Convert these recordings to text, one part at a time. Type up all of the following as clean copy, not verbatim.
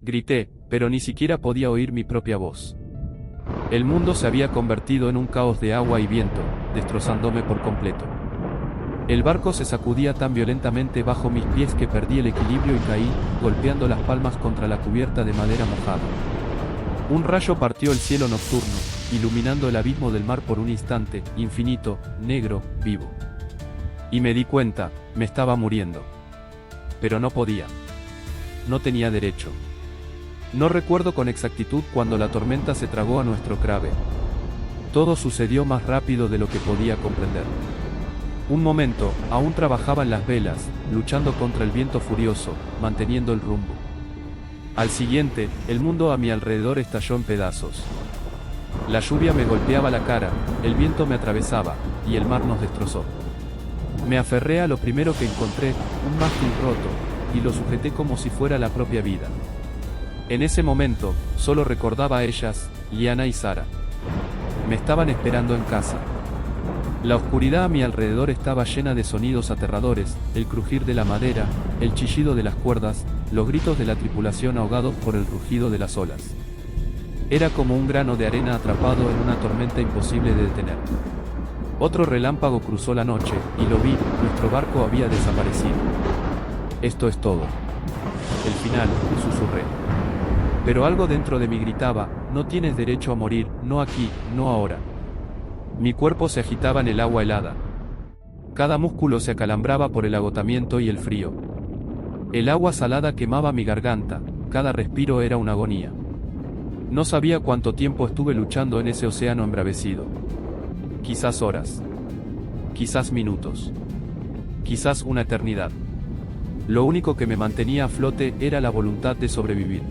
Grité, pero ni siquiera podía oír mi propia voz. El mundo se había convertido en un caos de agua y viento, destrozándome por completo. El barco se sacudía tan violentamente bajo mis pies que perdí el equilibrio y caí, golpeando las palmas contra la cubierta de madera mojada. Un rayo partió el cielo nocturno, iluminando el abismo del mar por un instante, infinito, negro, vivo. Y me di cuenta, me estaba muriendo. Pero no podía. No tenía derecho. No recuerdo con exactitud cuando la tormenta se tragó a nuestro Crave. Todo sucedió más rápido de lo que podía comprender. Un momento, aún trabajaba en las velas, luchando contra el viento furioso, manteniendo el rumbo. Al siguiente, el mundo a mi alrededor estalló en pedazos. La lluvia me golpeaba la cara, el viento me atravesaba, y el mar nos destrozó. Me aferré a lo primero que encontré, un mástil roto, y lo sujeté como si fuera la propia vida. En ese momento, solo recordaba a ellas, Liana y Sara. Me estaban esperando en casa. La oscuridad a mi alrededor estaba llena de sonidos aterradores, el crujir de la madera, el chillido de las cuerdas, los gritos de la tripulación ahogados por el rugido de las olas. Era como un grano de arena atrapado en una tormenta imposible de detener. Otro relámpago cruzó la noche, y lo vi, nuestro barco había desaparecido. Esto es todo. El final, susurré. Pero algo dentro de mí gritaba, no tienes derecho a morir, no aquí, no ahora. Mi cuerpo se agitaba en el agua helada. Cada músculo se acalambraba por el agotamiento y el frío. El agua salada quemaba mi garganta, cada respiro era una agonía. No sabía cuánto tiempo estuve luchando en ese océano embravecido. Quizás horas. Quizás minutos. Quizás una eternidad. Lo único que me mantenía a flote era la voluntad de sobrevivir.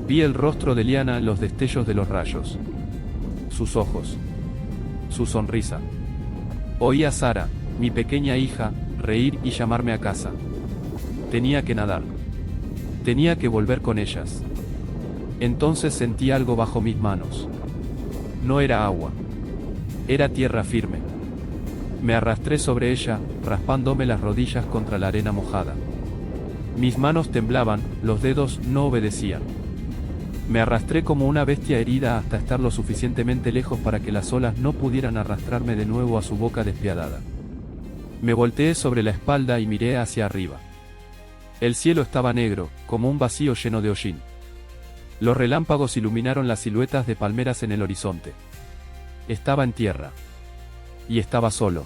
Vi el rostro de Liana en los destellos de los rayos. Sus ojos. Su sonrisa. Oí a Sara, mi pequeña hija, reír y llamarme a casa. Tenía que nadar. Tenía que volver con ellas. Entonces sentí algo bajo mis manos. No era agua. Era tierra firme. Me arrastré sobre ella, raspándome las rodillas contra la arena mojada. Mis manos temblaban, los dedos no obedecían. Me arrastré como una bestia herida hasta estar lo suficientemente lejos para que las olas no pudieran arrastrarme de nuevo a su boca despiadada. Me volteé sobre la espalda y miré hacia arriba. El cielo estaba negro, como un vacío lleno de hollín. Los relámpagos iluminaron las siluetas de palmeras en el horizonte. Estaba en tierra. Y estaba solo.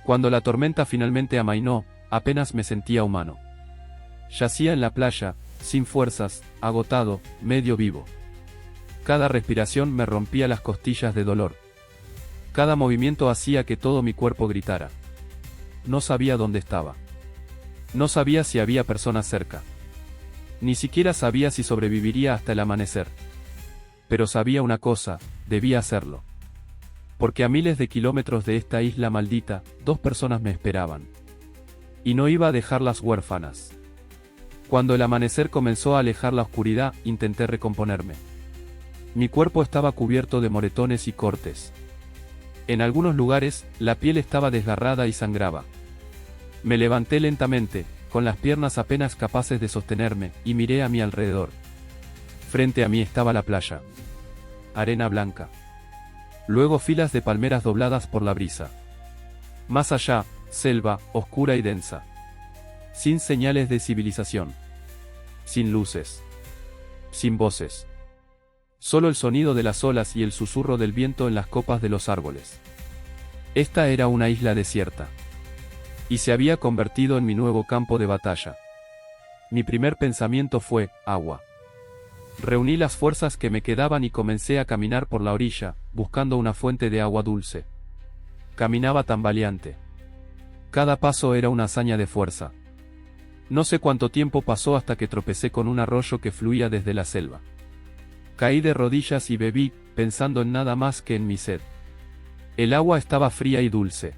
Cuando la tormenta finalmente amainó, apenas me sentía humano. Yacía en la playa, sin fuerzas, agotado, medio vivo. Cada respiración me rompía las costillas de dolor. Cada movimiento hacía que todo mi cuerpo gritara. No sabía dónde estaba. No sabía si había personas cerca. Ni siquiera sabía si sobreviviría hasta el amanecer. Pero sabía una cosa, debía hacerlo. Porque a miles de kilómetros de esta isla maldita, 2 personas me esperaban. Y no iba a dejarlas huérfanas. Cuando el amanecer comenzó a alejar la oscuridad, intenté recomponerme. Mi cuerpo estaba cubierto de moretones y cortes. En algunos lugares, la piel estaba desgarrada y sangraba. Me levanté lentamente, con las piernas apenas capaces de sostenerme, y miré a mi alrededor. Frente a mí estaba la playa. Arena blanca. Luego filas de palmeras dobladas por la brisa. Más allá, selva, oscura y densa. Sin señales de civilización. Sin luces. Sin voces. Solo el sonido de las olas y el susurro del viento en las copas de los árboles. Esta era una isla desierta. Y se había convertido en mi nuevo campo de batalla. Mi primer pensamiento fue, agua. Reuní las fuerzas que me quedaban y comencé a caminar por la orilla, buscando una fuente de agua dulce. Caminaba tambaleante. Cada paso era una hazaña de fuerza. No sé cuánto tiempo pasó hasta que tropecé con un arroyo que fluía desde la selva. Caí de rodillas y bebí, pensando en nada más que en mi sed. El agua estaba fría y dulce.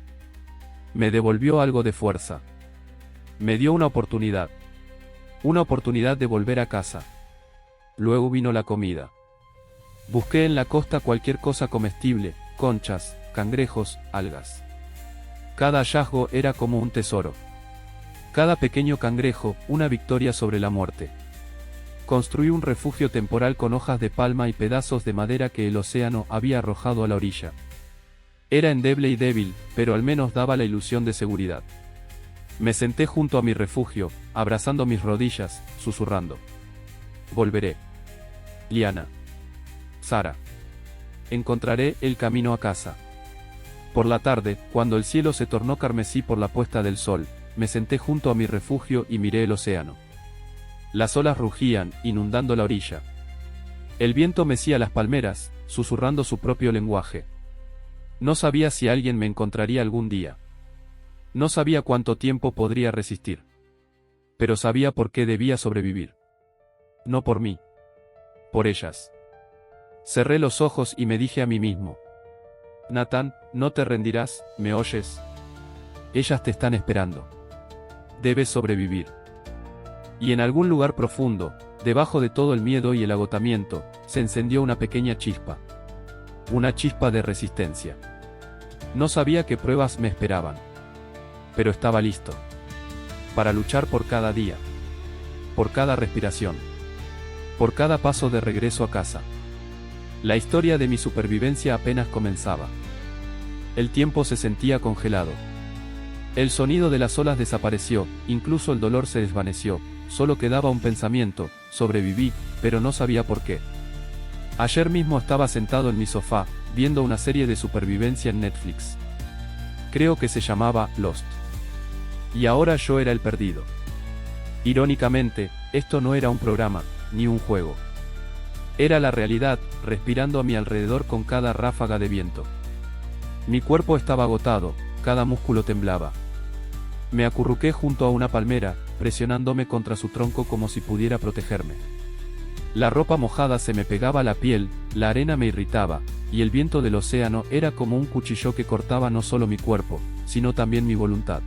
Me devolvió algo de fuerza. Me dio una oportunidad. Una oportunidad de volver a casa. Luego vino la comida. Busqué en la costa cualquier cosa comestible, conchas, cangrejos, algas. Cada hallazgo era como un tesoro. Cada pequeño cangrejo, una victoria sobre la muerte. Construí un refugio temporal con hojas de palma y pedazos de madera que el océano había arrojado a la orilla. Era endeble y débil, pero al menos daba la ilusión de seguridad. Me senté junto a mi refugio, abrazando mis rodillas, susurrando. Volveré. Liana. Sara. Encontraré el camino a casa. Por la tarde, cuando el cielo se tornó carmesí por la puesta del sol, me senté junto a mi refugio y miré el océano. Las olas rugían, inundando la orilla. El viento mecía las palmeras, susurrando su propio lenguaje. No sabía si alguien me encontraría algún día. No sabía cuánto tiempo podría resistir. Pero sabía por qué debía sobrevivir. No por mí. Por ellas. Cerré los ojos y me dije a mí mismo. Nathan, no te rendirás, ¿me oyes? Ellas te están esperando. Debes sobrevivir. Y en algún lugar profundo, debajo de todo el miedo y el agotamiento, se encendió una pequeña chispa. Una chispa de resistencia. No sabía qué pruebas me esperaban. Pero estaba listo. Para luchar por cada día. Por cada respiración. Por cada paso de regreso a casa. La historia de mi supervivencia apenas comenzaba. El tiempo se sentía congelado. El sonido de las olas desapareció, incluso el dolor se desvaneció, solo quedaba un pensamiento: sobreviví, pero no sabía por qué. Ayer mismo estaba sentado en mi sofá, viendo una serie de supervivencia en Netflix. Creo que se llamaba Lost. Y ahora yo era el perdido. Irónicamente, esto no era un programa, ni un juego. Era la realidad, respirando a mi alrededor con cada ráfaga de viento. Mi cuerpo estaba agotado, cada músculo temblaba. Me acurruqué junto a una palmera, presionándome contra su tronco como si pudiera protegerme. La ropa mojada se me pegaba a la piel, la arena me irritaba, y el viento del océano era como un cuchillo que cortaba no solo mi cuerpo, sino también mi voluntad.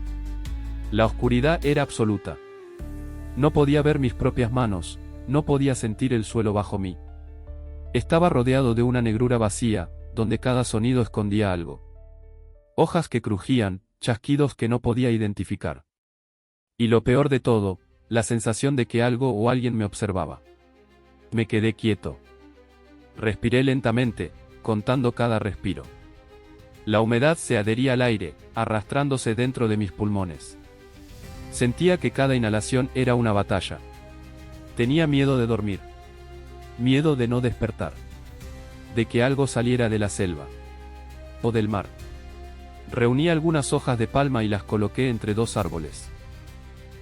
La oscuridad era absoluta. No podía ver mis propias manos, no podía sentir el suelo bajo mí. Estaba rodeado de una negrura vacía, donde cada sonido escondía algo. Hojas que crujían, chasquidos que no podía identificar. Y lo peor de todo, la sensación de que algo o alguien me observaba. Me quedé quieto. Respiré lentamente, contando cada respiro. La humedad se adhería al aire, arrastrándose dentro de mis pulmones. Sentía que cada inhalación era una batalla. Tenía miedo de dormir. Miedo de no despertar. De que algo saliera de la selva. O del mar. Reuní algunas hojas de palma y las coloqué entre dos árboles.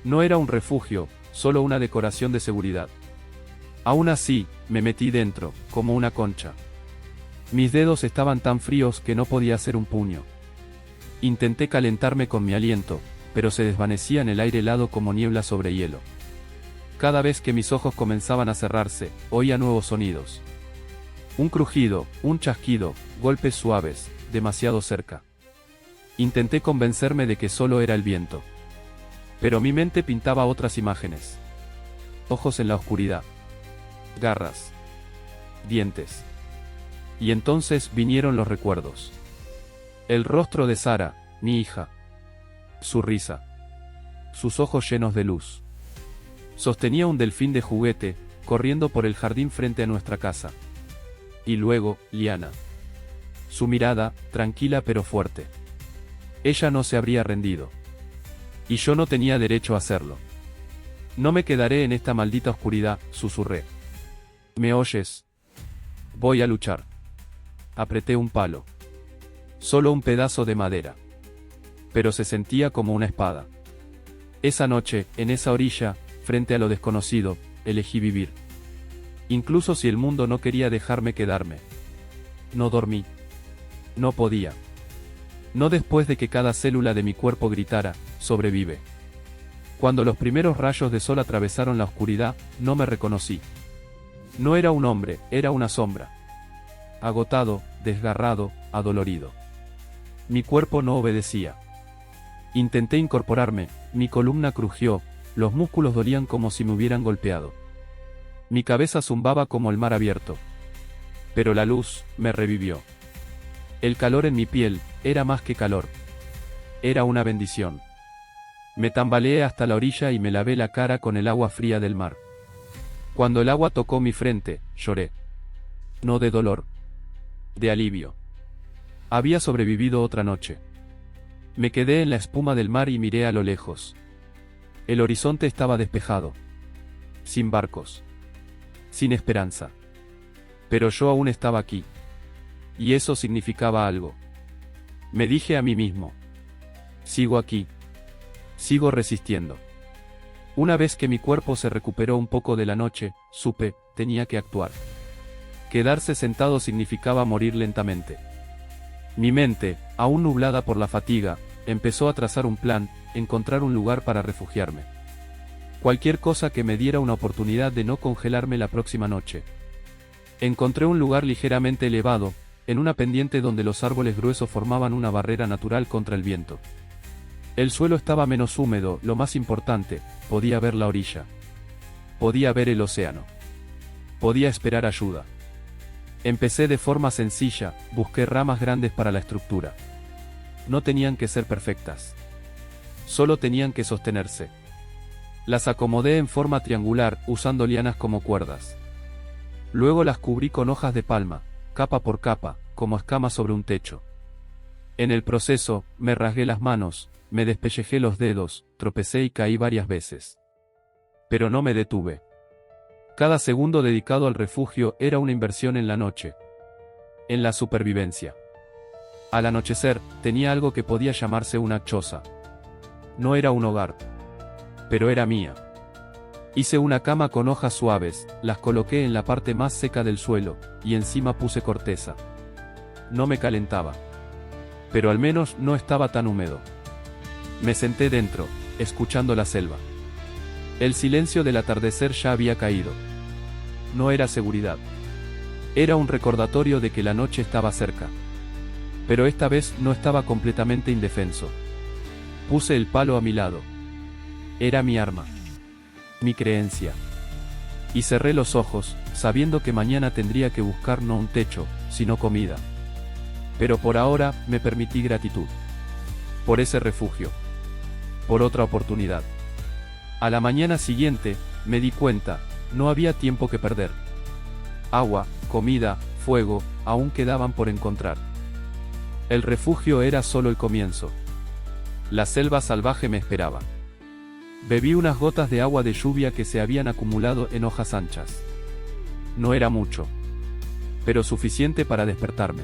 No era un refugio, solo una decoración de seguridad. Aún así, me metí dentro, como una concha. Mis dedos estaban tan fríos que no podía hacer un puño. Intenté calentarme con mi aliento, pero se desvanecía en el aire helado como niebla sobre hielo. Cada vez que mis ojos comenzaban a cerrarse, oía nuevos sonidos. Un crujido, un chasquido, golpes suaves, demasiado cerca. Intenté convencerme de que solo era el viento. Pero mi mente pintaba otras imágenes. Ojos en la oscuridad. Garras. Dientes. Y entonces vinieron los recuerdos. El rostro de Sara, mi hija. Su risa. Sus ojos llenos de luz. Sostenía un delfín de juguete, corriendo por el jardín frente a nuestra casa. Y luego, Liana. Su mirada, tranquila pero fuerte. Ella no se habría rendido. Y yo no tenía derecho a hacerlo. No me quedaré en esta maldita oscuridad, susurré. ¿Me oyes? Voy a luchar. Apreté un palo. Solo un pedazo de madera. Pero se sentía como una espada. Esa noche, en esa orilla, frente a lo desconocido, elegí vivir. Incluso si el mundo no quería dejarme quedarme. No dormí. No podía. No después de que cada célula de mi cuerpo gritara, sobrevive. Cuando los primeros rayos de sol atravesaron la oscuridad, no me reconocí. No era un hombre, era una sombra. Agotado, desgarrado, adolorido. Mi cuerpo no obedecía. Intenté incorporarme, mi columna crujió, los músculos dolían como si me hubieran golpeado. Mi cabeza zumbaba como el mar abierto. Pero la luz me revivió. El calor en mi piel era más que calor. Era una bendición. Me tambaleé hasta la orilla y me lavé la cara con el agua fría del mar. Cuando el agua tocó mi frente, lloré. No de dolor. De alivio. Había sobrevivido otra noche. Me quedé en la espuma del mar y miré a lo lejos. El horizonte estaba despejado. Sin barcos. Sin esperanza. Pero yo aún estaba aquí. Y eso significaba algo. Me dije a mí mismo. Sigo aquí. Sigo resistiendo. Una vez que mi cuerpo se recuperó un poco de la noche, supe, tenía que actuar. Quedarse sentado significaba morir lentamente. Mi mente, aún nublada por la fatiga, empezó a trazar un plan, encontrar un lugar para refugiarme. Cualquier cosa que me diera una oportunidad de no congelarme la próxima noche. Encontré un lugar ligeramente elevado, en una pendiente donde los árboles gruesos formaban una barrera natural contra el viento. El suelo estaba menos húmedo, lo más importante, podía ver la orilla. Podía ver el océano. Podía esperar ayuda. Empecé de forma sencilla, busqué ramas grandes para la estructura. No tenían que ser perfectas. Solo tenían que sostenerse. Las acomodé en forma triangular, usando lianas como cuerdas. Luego las cubrí con hojas de palma, capa por capa, como escamas sobre un techo. En el proceso, me rasgué las manos, me despellejé los dedos, tropecé y caí varias veces. Pero no me detuve. Cada segundo dedicado al refugio era una inversión en la noche. En la supervivencia. Al anochecer, tenía algo que podía llamarse una choza. No era un hogar. Pero era mía. Hice una cama con hojas suaves, las coloqué en la parte más seca del suelo, y encima puse corteza. No me calentaba. Pero al menos no estaba tan húmedo. Me senté dentro, escuchando la selva. El silencio del atardecer ya había caído. No era seguridad. Era un recordatorio de que la noche estaba cerca. Pero esta vez no estaba completamente indefenso. Puse el palo a mi lado. Era mi arma. Mi creencia. Y cerré los ojos, sabiendo que mañana tendría que buscar no un techo, sino comida. Pero por ahora, me permití gratitud. Por ese refugio. Por otra oportunidad. A la mañana siguiente, me di cuenta, no había tiempo que perder. Agua, comida, fuego, aún quedaban por encontrar. El refugio era solo el comienzo. La selva salvaje me esperaba. Bebí unas gotas de agua de lluvia que se habían acumulado en hojas anchas. No era mucho. Pero suficiente para despertarme.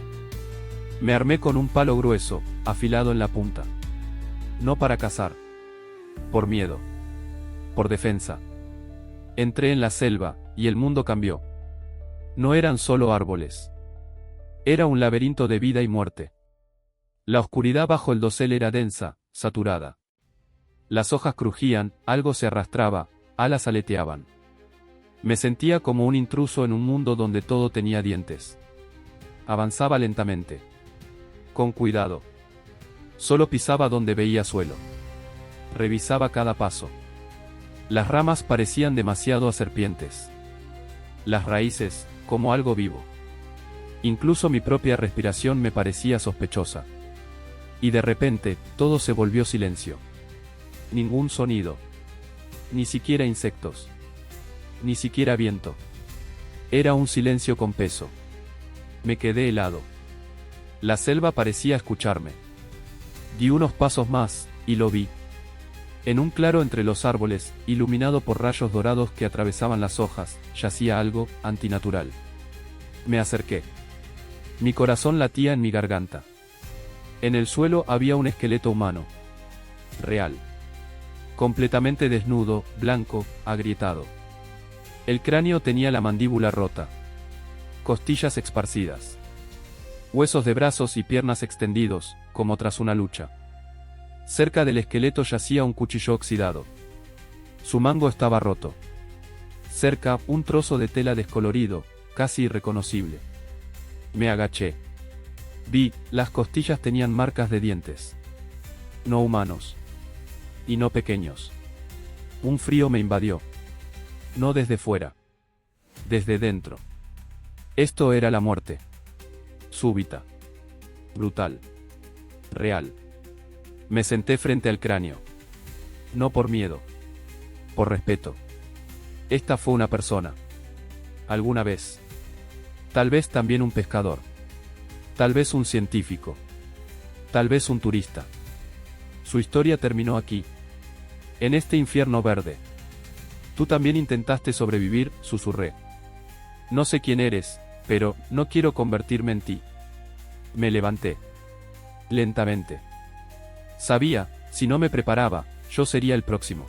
Me armé con un palo grueso, afilado en la punta. No para cazar. Por miedo. Por defensa. Entré en la selva, y el mundo cambió. No eran solo árboles. Era un laberinto de vida y muerte. La oscuridad bajo el dosel era densa, saturada. Las hojas crujían, algo se arrastraba, alas aleteaban. Me sentía como un intruso en un mundo donde todo tenía dientes. Avanzaba lentamente. Con cuidado. Solo pisaba donde veía suelo. Revisaba cada paso. Las ramas parecían demasiado a serpientes. Las raíces, como algo vivo. Incluso mi propia respiración me parecía sospechosa. Y de repente, todo se volvió silencio. Ningún sonido. Ni siquiera insectos. Ni siquiera viento. Era un silencio con peso. Me quedé helado. La selva parecía escucharme. Di unos pasos más, y lo vi. En un claro entre los árboles, iluminado por rayos dorados que atravesaban las hojas, yacía algo antinatural. Me acerqué. Mi corazón latía en mi garganta. En el suelo había un esqueleto humano. Real. Completamente desnudo, blanco, agrietado. El cráneo tenía la mandíbula rota. Costillas esparcidas. Huesos de brazos y piernas extendidos, como tras una lucha. Cerca del esqueleto yacía un cuchillo oxidado. Su mango estaba roto. Cerca, un trozo de tela descolorido, casi irreconocible. Me agaché. Vi, las costillas tenían marcas de dientes. No humanos. Y no pequeños. Un frío me invadió. No desde fuera. Desde dentro. Esto era la muerte. Súbita. Brutal. Real. Me senté frente al cráneo. No por miedo. Por respeto. Esta fue una persona. Alguna vez. Tal vez también un pescador. Tal vez un científico. Tal vez un turista. Su historia terminó aquí. En este infierno verde. Tú también intentaste sobrevivir, susurré. No sé quién eres, pero no quiero convertirme en ti. Me levanté. Lentamente. Sabía, si no me preparaba, yo sería el próximo.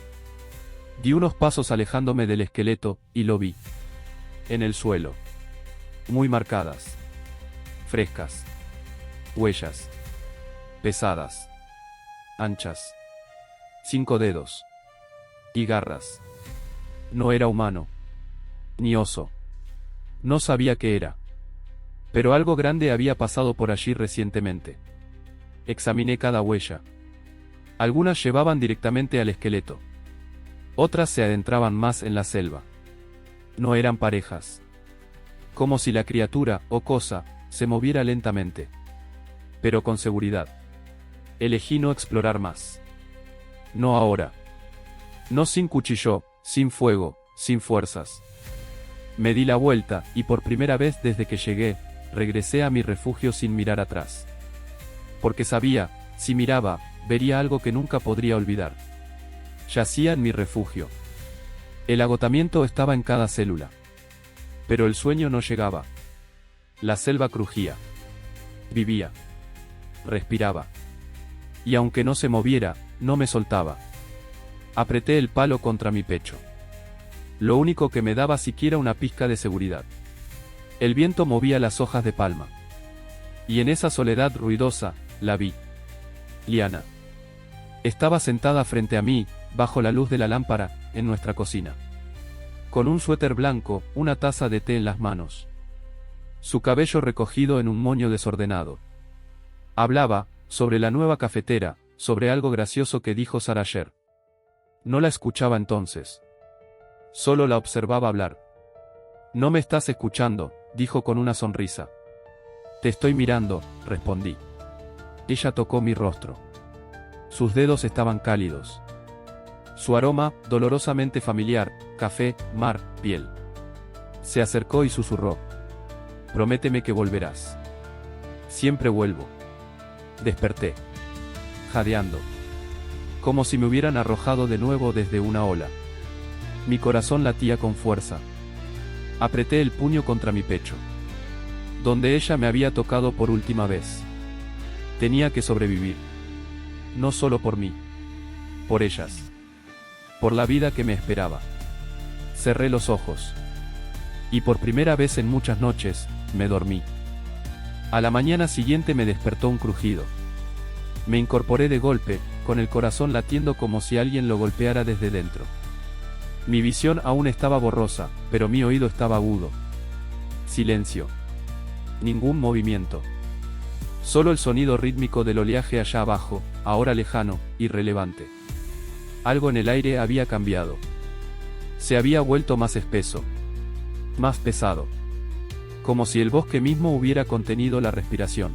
Di unos pasos alejándome del esqueleto, y lo vi. En el suelo. Muy marcadas. Frescas. Huellas. Pesadas. Anchas. 5 dedos. Y garras. No era humano. Ni oso. No sabía qué era. Pero algo grande había pasado por allí recientemente. Examiné cada huella. Algunas llevaban directamente al esqueleto. Otras se adentraban más en la selva. No eran parejas. Como si la criatura, o cosa, se moviera lentamente. Pero con seguridad. Elegí no explorar más. No ahora. No sin cuchillo, sin fuego, sin fuerzas. Me di la vuelta, y por primera vez desde que llegué, regresé a mi refugio sin mirar atrás. Porque sabía, si miraba, vería algo que nunca podría olvidar. Yacía en mi refugio. El agotamiento estaba en cada célula. Pero el sueño no llegaba. La selva crujía. Vivía. Respiraba. Y aunque no se moviera, no me soltaba. Apreté el palo contra mi pecho. Lo único que me daba siquiera una pizca de seguridad. El viento movía las hojas de palma. Y en esa soledad ruidosa, la vi. Liana. Estaba sentada frente a mí, bajo la luz de la lámpara, en nuestra cocina. Con un suéter blanco, una taza de té en las manos. Su cabello recogido en un moño desordenado. Hablaba, sobre la nueva cafetera, sobre algo gracioso que dijo Sara ayer. No la escuchaba entonces. Solo la observaba hablar. No me estás escuchando, dijo con una sonrisa. Te estoy mirando, respondí. Ella tocó mi rostro. Sus dedos estaban cálidos. Su aroma, dolorosamente familiar, café, mar, piel. Se acercó y susurró. Prométeme que volverás. Siempre vuelvo. Desperté. Jadeando. Como si me hubieran arrojado de nuevo desde una ola. Mi corazón latía con fuerza. Apreté el puño contra mi pecho. Donde ella me había tocado por última vez. Tenía que sobrevivir. No solo por mí. Por ellas. Por la vida que me esperaba. Cerré los ojos. Y por primera vez en muchas noches, me dormí. A la mañana siguiente me despertó un crujido. Me incorporé de golpe, con el corazón latiendo como si alguien lo golpeara desde dentro. Mi visión aún estaba borrosa, pero mi oído estaba agudo. Silencio. Ningún movimiento. Solo el sonido rítmico del oleaje allá abajo, ahora lejano, irrelevante. Algo en el aire había cambiado. Se había vuelto más espeso. Más pesado. Como si el bosque mismo hubiera contenido la respiración.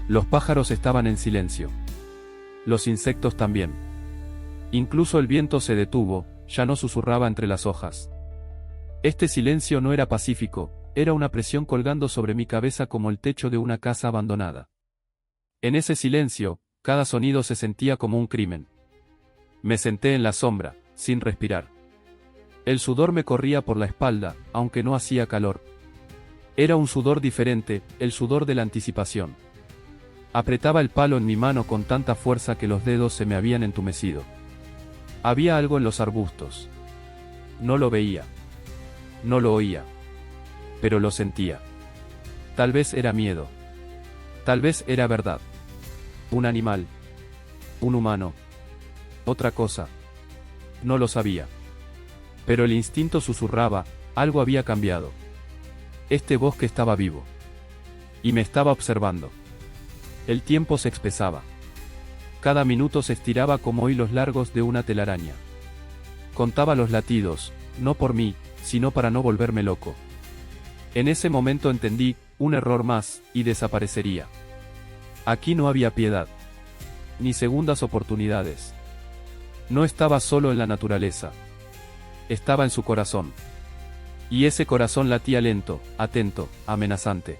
Los pájaros estaban en silencio. Los insectos también. Incluso el viento se detuvo, ya no susurraba entre las hojas. Este silencio no era pacífico, era una presión colgando sobre mi cabeza como el techo de una casa abandonada. En ese silencio, cada sonido se sentía como un crimen. Me senté en la sombra, sin respirar. El sudor me corría por la espalda, aunque no hacía calor. Era un sudor diferente, el sudor de la anticipación. Apretaba el palo en mi mano con tanta fuerza que los dedos se me habían entumecido. Había algo en los arbustos. No lo veía. No lo oía. Pero lo sentía. Tal vez era miedo. Tal vez era verdad. Un animal. Un humano. Otra cosa. No lo sabía. Pero el instinto susurraba, algo había cambiado. Este bosque estaba vivo. Y me estaba observando. El tiempo se espesaba. Cada minuto se estiraba como hilos largos de una telaraña. Contaba los latidos, no por mí, sino para no volverme loco. En ese momento entendí, un error más, y desaparecería. Aquí no había piedad. Ni segundas oportunidades. No estaba solo en la naturaleza. estaba en su corazón. Y ese corazón latía lento, atento, amenazante.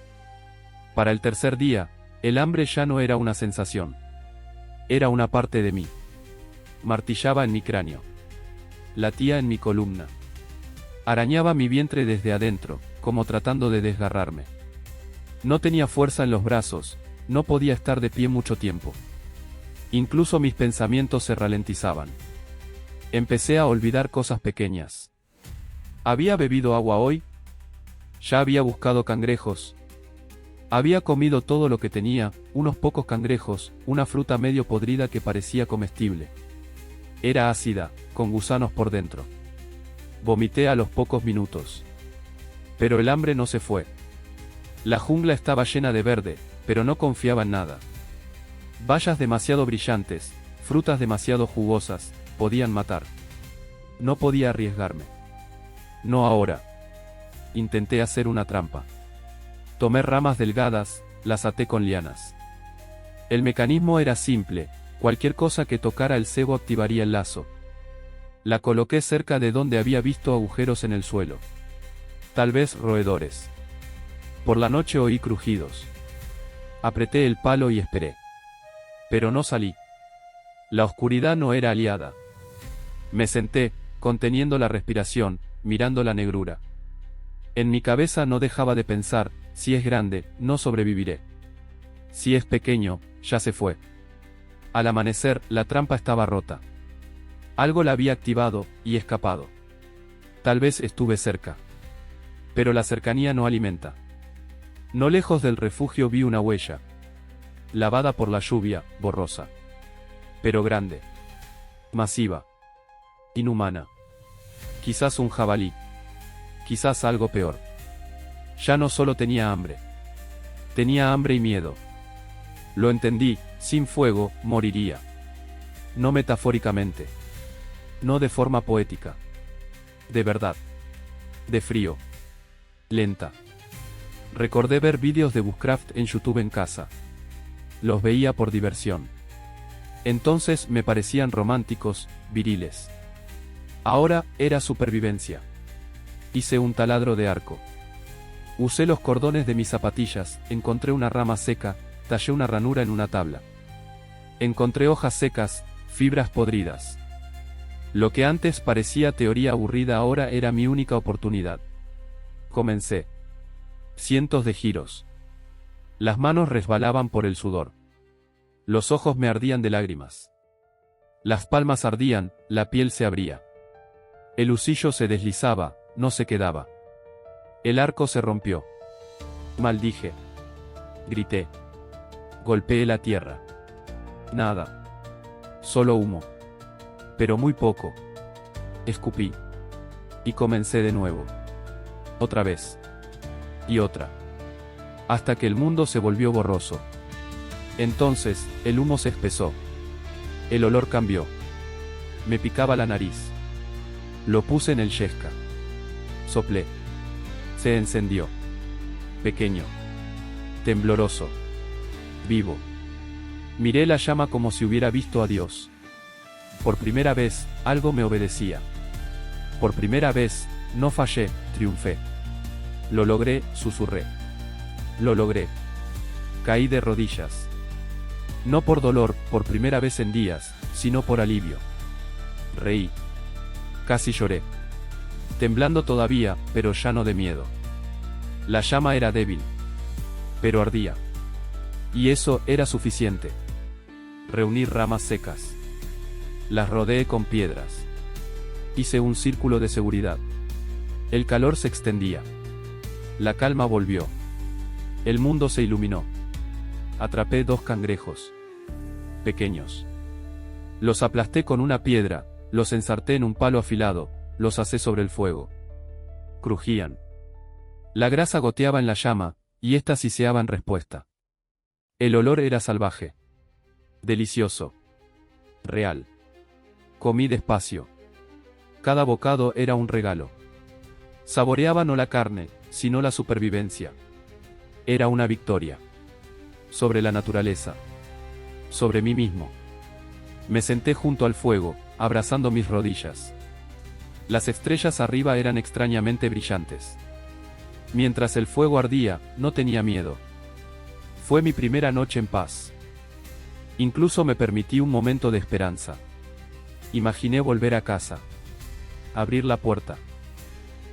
Para el tercer día, el hambre ya no era una sensación. Era una parte de mí. Martillaba en mi cráneo. Latía en mi columna. Arañaba mi vientre desde adentro, como tratando de desgarrarme. No tenía fuerza en los brazos, no podía estar de pie mucho tiempo. Incluso mis pensamientos se ralentizaban. Empecé a olvidar cosas pequeñas. ¿Había bebido agua hoy? Ya había buscado cangrejos. Había comido todo lo que tenía, unos pocos cangrejos, una fruta medio podrida que parecía comestible. Era ácida, con gusanos por dentro. Vomité a los pocos minutos. Pero el hambre no se fue. La jungla estaba llena de verde, pero no confiaba en nada. Bayas demasiado brillantes, frutas demasiado jugosas, podían matar. No podía arriesgarme. No ahora. Intenté hacer una trampa. Tomé ramas delgadas, las até con lianas. El mecanismo era simple, cualquier cosa que tocara el cebo activaría el lazo. La coloqué cerca de donde había visto agujeros en el suelo. Tal vez roedores. Por la noche oí crujidos. Apreté el palo y esperé. Pero no salí. La oscuridad no era aliada. Me senté, conteniendo la respiración, mirando la negrura. En mi cabeza no dejaba de pensar, si es grande, no sobreviviré. Si es pequeño, ya se fue. Al amanecer, la trampa estaba rota. Algo la había activado, y escapado. Tal vez estuve cerca. Pero la cercanía no alimenta. No lejos del refugio vi una huella. Lavada por la lluvia, borrosa. Pero grande. Masiva. Inhumana. Quizás un jabalí. Quizás algo peor. Ya no solo tenía hambre. Tenía hambre y miedo. Lo entendí, sin fuego, moriría. No metafóricamente. No de forma poética. De verdad. De frío. Lenta. Recordé ver vídeos de Bushcraft en YouTube en casa. Los veía por diversión. Entonces me parecían románticos, viriles. Ahora, era supervivencia. Hice un taladro de arco. Usé los cordones de mis zapatillas, encontré una rama seca, tallé una ranura en una tabla. Encontré hojas secas, fibras podridas. Lo que antes parecía teoría aburrida ahora era mi única oportunidad. Comencé. Cientos de giros. Las manos resbalaban por el sudor. Los ojos me ardían de lágrimas. Las palmas ardían, la piel se abría. El husillo se deslizaba, no se quedaba. El arco se rompió. Maldije. Grité. Golpeé la tierra. Nada. Solo humo. Pero muy poco. Escupí. Y comencé de nuevo. Otra vez. Y otra. Hasta que el mundo se volvió borroso. Entonces, el humo se espesó. El olor cambió. Me picaba la nariz. Lo puse en el yesca. Soplé. Se encendió. Pequeño. Tembloroso. Vivo. Miré la llama como si hubiera visto a Dios. Por primera vez, algo me obedecía. Por primera vez, no fallé, triunfé. Lo logré, susurré. Lo logré. Caí de rodillas. No por dolor, por primera vez en días, sino por alivio. Reí. Casi lloré. Temblando todavía, pero ya no de miedo. La llama era débil. Pero ardía. Y eso era suficiente. Reuní ramas secas. Las rodeé con piedras. Hice un círculo de seguridad. El calor se extendía. La calma volvió. El mundo se iluminó. Atrapé 2 cangrejos. Pequeños. Los aplasté con una piedra, los ensarté en un palo afilado, los asé sobre el fuego. Crujían. La grasa goteaba en la llama, y ésta siseaba en respuesta. El olor era salvaje. Delicioso. Real. Comí despacio. Cada bocado era un regalo. Saboreaba no la carne, sino la supervivencia. Era una victoria. Sobre la naturaleza. Sobre mí mismo. Me senté junto al fuego, abrazando mis rodillas. Las estrellas arriba eran extrañamente brillantes. Mientras el fuego ardía, no tenía miedo. Fue mi primera noche en paz. Incluso me permití un momento de esperanza. Imaginé volver a casa. Abrir la puerta.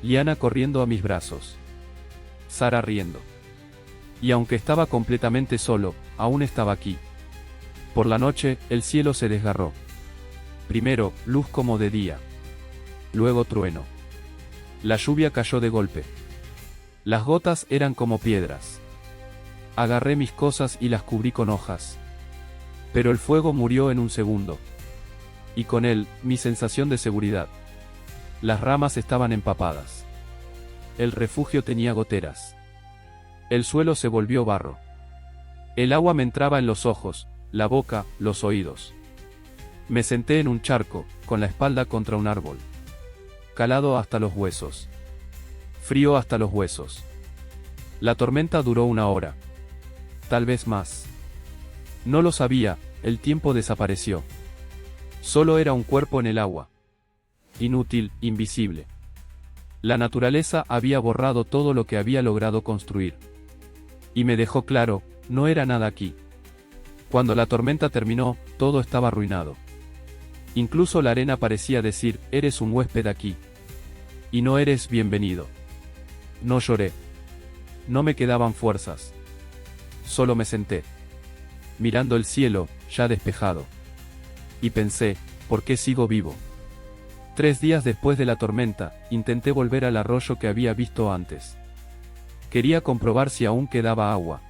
Liana corriendo a mis brazos. Sara riendo. Y aunque estaba completamente solo, aún estaba aquí. Por la noche, el cielo se desgarró. Primero, luz como de día. Luego trueno. La lluvia cayó de golpe. Las gotas eran como piedras. Agarré mis cosas y las cubrí con hojas. Pero el fuego murió en un segundo. Y con él, mi sensación de seguridad. Las ramas estaban empapadas. El refugio tenía goteras. El suelo se volvió barro. El agua me entraba en los ojos, la boca, los oídos. Me senté en un charco, con la espalda contra un árbol. Calado hasta los huesos. Frío hasta los huesos. La tormenta duró 1 hora. Tal vez más. No lo sabía, el tiempo desapareció. Solo era un cuerpo en el agua. Inútil, invisible. La naturaleza había borrado todo lo que había logrado construir. Y me dejó claro, no era nada aquí. Cuando la tormenta terminó, todo estaba arruinado. Incluso la arena parecía decir, eres un huésped aquí. Y no eres bienvenido. No lloré. No me quedaban fuerzas. Solo me senté. Mirando el cielo, ya despejado. Y pensé, ¿por qué sigo vivo? 3 días después de la tormenta, intenté volver al arroyo que había visto antes. Quería comprobar si aún quedaba agua.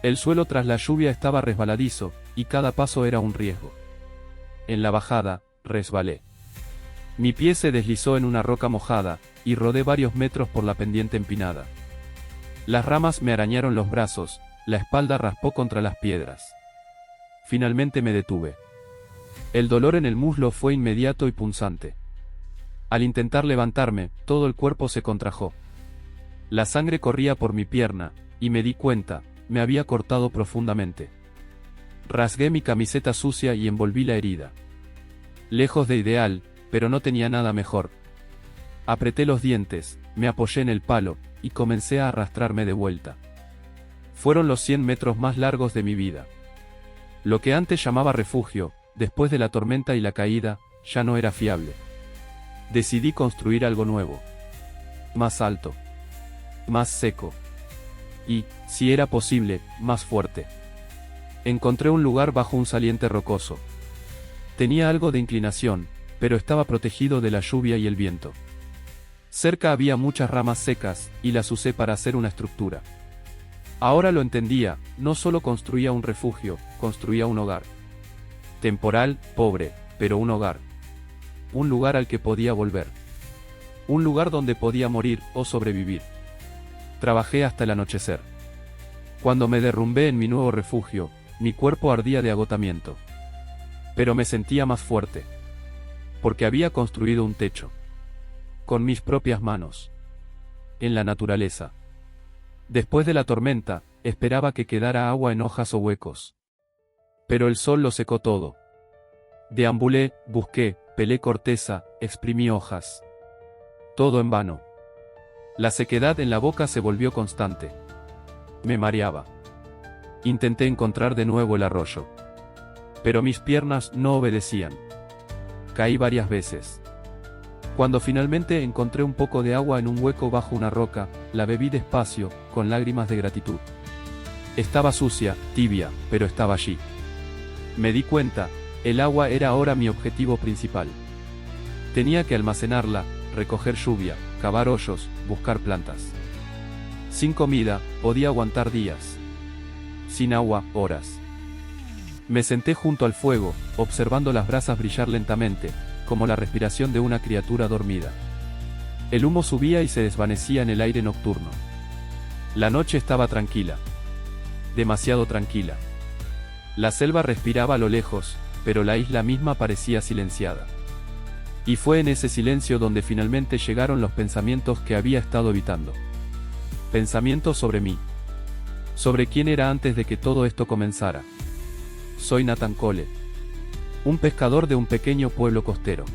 El suelo tras la lluvia estaba resbaladizo, y cada paso era un riesgo. En la bajada, resbalé. Mi pie se deslizó en una roca mojada, y rodé varios metros por la pendiente empinada. Las ramas me arañaron los brazos, la espalda raspó contra las piedras. Finalmente me detuve. El dolor en el muslo fue inmediato y punzante. Al intentar levantarme, todo el cuerpo se contrajo. La sangre corría por mi pierna, y me di cuenta, me había cortado profundamente. Rasgué mi camiseta sucia y envolví la herida. Lejos de ideal, pero no tenía nada mejor. Apreté los dientes, me apoyé en el palo, y comencé a arrastrarme de vuelta. Fueron los 100 metros más largos de mi vida. Lo que antes llamaba refugio, después de la tormenta y la caída, ya no era fiable. Decidí construir algo nuevo. Más alto. Más seco. Y, si era posible, más fuerte. Encontré un lugar bajo un saliente rocoso. Tenía algo de inclinación, pero estaba protegido de la lluvia y el viento. Cerca había muchas ramas secas, y las usé para hacer una estructura. Ahora lo entendía, no solo construía un refugio, construía un hogar. Temporal, pobre, pero un hogar. Un lugar al que podía volver. Un lugar donde podía morir o sobrevivir. Trabajé hasta el anochecer. Cuando me derrumbé en mi nuevo refugio, mi cuerpo ardía de agotamiento. Pero me sentía más fuerte. Porque había construido un techo. Con mis propias manos. En la naturaleza. Después de la tormenta, esperaba que quedara agua en hojas o huecos. Pero el sol lo secó todo. Deambulé, busqué, pelé corteza, exprimí hojas. Todo en vano. La sequedad en la boca se volvió constante. Me mareaba. Intenté encontrar de nuevo el arroyo. Pero mis piernas no obedecían. Caí varias veces. Cuando finalmente encontré un poco de agua en un hueco bajo una roca, la bebí despacio, con lágrimas de gratitud. Estaba sucia, tibia, pero estaba allí. Me di cuenta, el agua era ahora mi objetivo principal. Tenía que almacenarla, recoger lluvia, cavar hoyos, buscar plantas. Sin comida, podía aguantar días. Sin agua, horas. Me senté junto al fuego, observando las brasas brillar lentamente, como la respiración de una criatura dormida. El humo subía y se desvanecía en el aire nocturno. La noche estaba tranquila. Demasiado tranquila. La selva respiraba a lo lejos, pero la isla misma parecía silenciada. Y fue en ese silencio donde finalmente llegaron los pensamientos que había estado evitando. Pensamientos sobre mí. Sobre quién era antes de que todo esto comenzara. Soy Nathan Cole. Un pescador de un pequeño pueblo costero.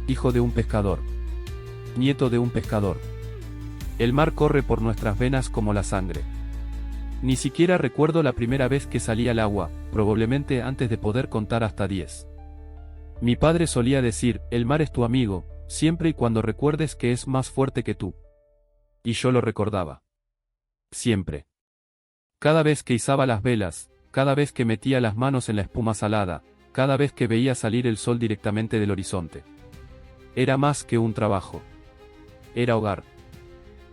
hijo de un pescador. Nieto de un pescador. El mar corre por nuestras venas como la sangre. Ni siquiera recuerdo la primera vez que salí al agua, probablemente antes de poder contar hasta 10. Mi padre solía decir, el mar es tu amigo, siempre y cuando recuerdes que es más fuerte que tú. Y yo lo recordaba. Siempre. Cada vez que izaba las velas, cada vez que metía las manos en la espuma salada, cada vez que veía salir el sol directamente del horizonte. Era más que un trabajo. Era hogar.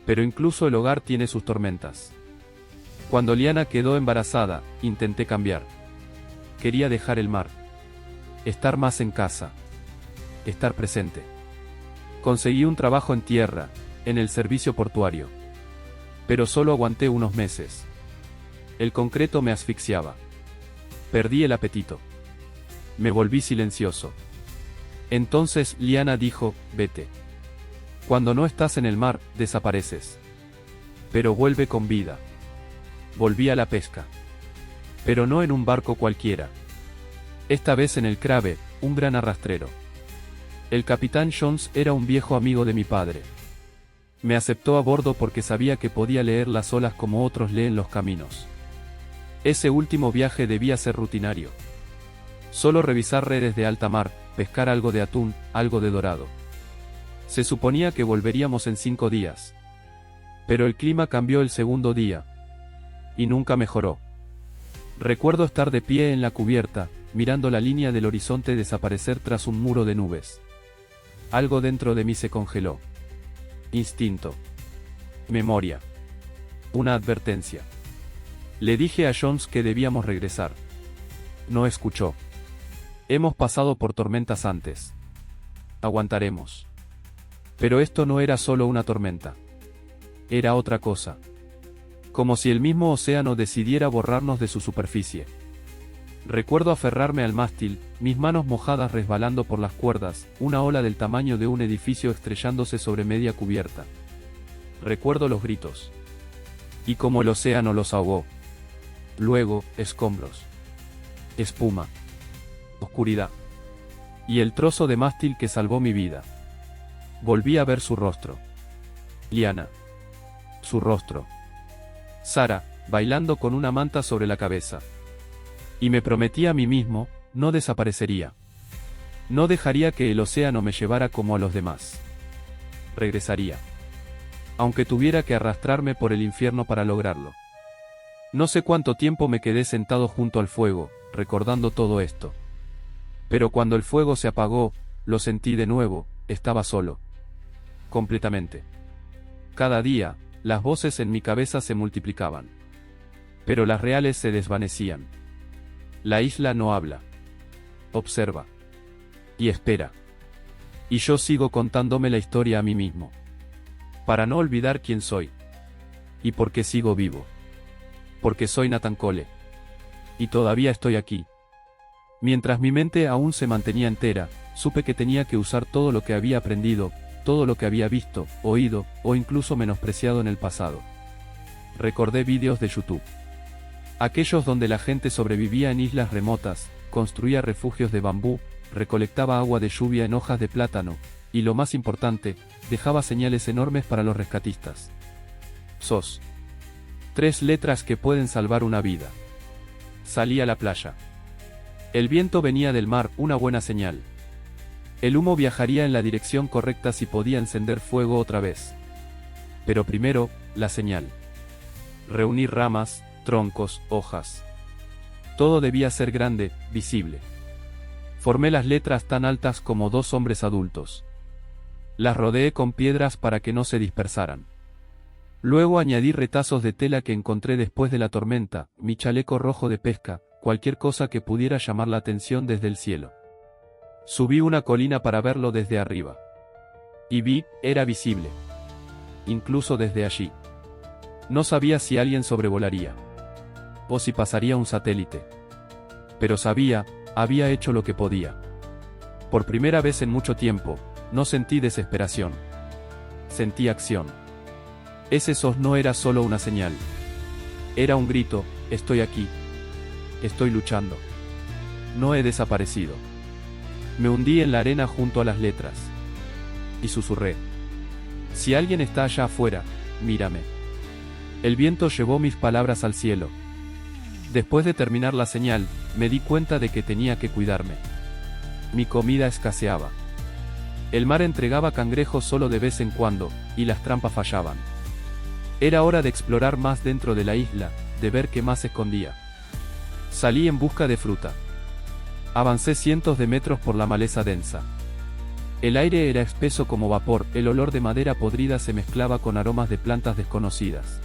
Pero incluso el hogar tiene sus tormentas. Cuando Liana quedó embarazada, intenté cambiar. Quería dejar el mar. Estar más en casa. Estar presente. Conseguí un trabajo en tierra, en el servicio portuario. Pero solo aguanté unos meses. El concreto me asfixiaba. Perdí el apetito. Me volví silencioso. Entonces Liana dijo, vete. Cuando no estás en el mar, desapareces. Pero vuelve con vida. Volví a la pesca. Pero no en un barco cualquiera. Esta vez en el Crave, un gran arrastrero. El capitán Jones era un viejo amigo de mi padre. Me aceptó a bordo porque sabía que podía leer las olas como otros leen los caminos. Ese último viaje debía ser rutinario. Solo revisar redes de alta mar, pescar algo de atún, algo de dorado. Se suponía que volveríamos en 5 días. Pero el clima cambió el segundo día. Y nunca mejoró. Recuerdo estar de pie en la cubierta, mirando la línea del horizonte desaparecer tras un muro de nubes. Algo dentro de mí se congeló. Instinto. Memoria. Una advertencia. Le dije a Jones que debíamos regresar. No escuchó. Hemos pasado por tormentas antes. Aguantaremos. Pero esto no era solo una tormenta. Era otra cosa. Como si el mismo océano decidiera borrarnos de su superficie. Recuerdo aferrarme al mástil, mis manos mojadas resbalando por las cuerdas, una ola del tamaño de un edificio estrellándose sobre media cubierta. Recuerdo los gritos. Y como el océano los ahogó. Luego, escombros. Espuma. Oscuridad. Y el trozo de mástil que salvó mi vida. Volví a ver su rostro. Liana. Su rostro. Sara, bailando con una manta sobre la cabeza. Y me prometí a mí mismo, no desaparecería. No dejaría que el océano me llevara como a los demás. Regresaría. Aunque tuviera que arrastrarme por el infierno para lograrlo. No sé cuánto tiempo me quedé sentado junto al fuego, recordando todo esto. Pero cuando el fuego se apagó, lo sentí de nuevo, estaba solo. Completamente. Cada día, las voces en mi cabeza se multiplicaban. Pero las reales se desvanecían. La isla no habla. Observa. Y espera. Y yo sigo contándome la historia a mí mismo. Para no olvidar quién soy. Y por qué sigo vivo. Porque soy Nathan Cole. Y todavía estoy aquí. Mientras mi mente aún se mantenía entera, supe que tenía que usar todo lo que había aprendido, todo lo que había visto, oído, o incluso menospreciado en el pasado. Recordé vídeos de YouTube. Aquellos donde la gente sobrevivía en islas remotas, construía refugios de bambú, recolectaba agua de lluvia en hojas de plátano, y lo más importante, dejaba señales enormes para los rescatistas. SOS. 3 letras que pueden salvar una vida. Salí a la playa. El viento venía del mar, una buena señal. El humo viajaría en la dirección correcta si podía encender fuego otra vez. Pero primero, la señal. Reunir ramas, troncos, hojas. Todo debía ser grande, visible. Formé las letras tan altas como 2 hombres adultos. Las rodeé con piedras para que no se dispersaran. Luego añadí retazos de tela que encontré después de la tormenta, mi chaleco rojo de pesca, cualquier cosa que pudiera llamar la atención desde el cielo. Subí una colina para verlo desde arriba. Y vi, era visible. Incluso desde allí. No sabía si alguien sobrevolaría. O si pasaría un satélite. Pero sabía, había hecho lo que podía. Por primera vez en mucho tiempo, no sentí desesperación. Sentí acción. Ese SOS no era solo una señal. Era un grito, estoy aquí. Estoy luchando. No he desaparecido. Me hundí en la arena junto a las letras. y susurré. Si alguien está allá afuera, mírame. El viento llevó mis palabras al cielo. Después de terminar la señal, me di cuenta de que tenía que cuidarme. Mi comida escaseaba. El mar entregaba cangrejos solo de vez en cuando, y las trampas fallaban. Era hora de explorar más dentro de la isla, de ver qué más escondía. Salí en busca de fruta. Avancé cientos de metros por la maleza densa. El aire era espeso como vapor, el olor de madera podrida se mezclaba con aromas de plantas desconocidas.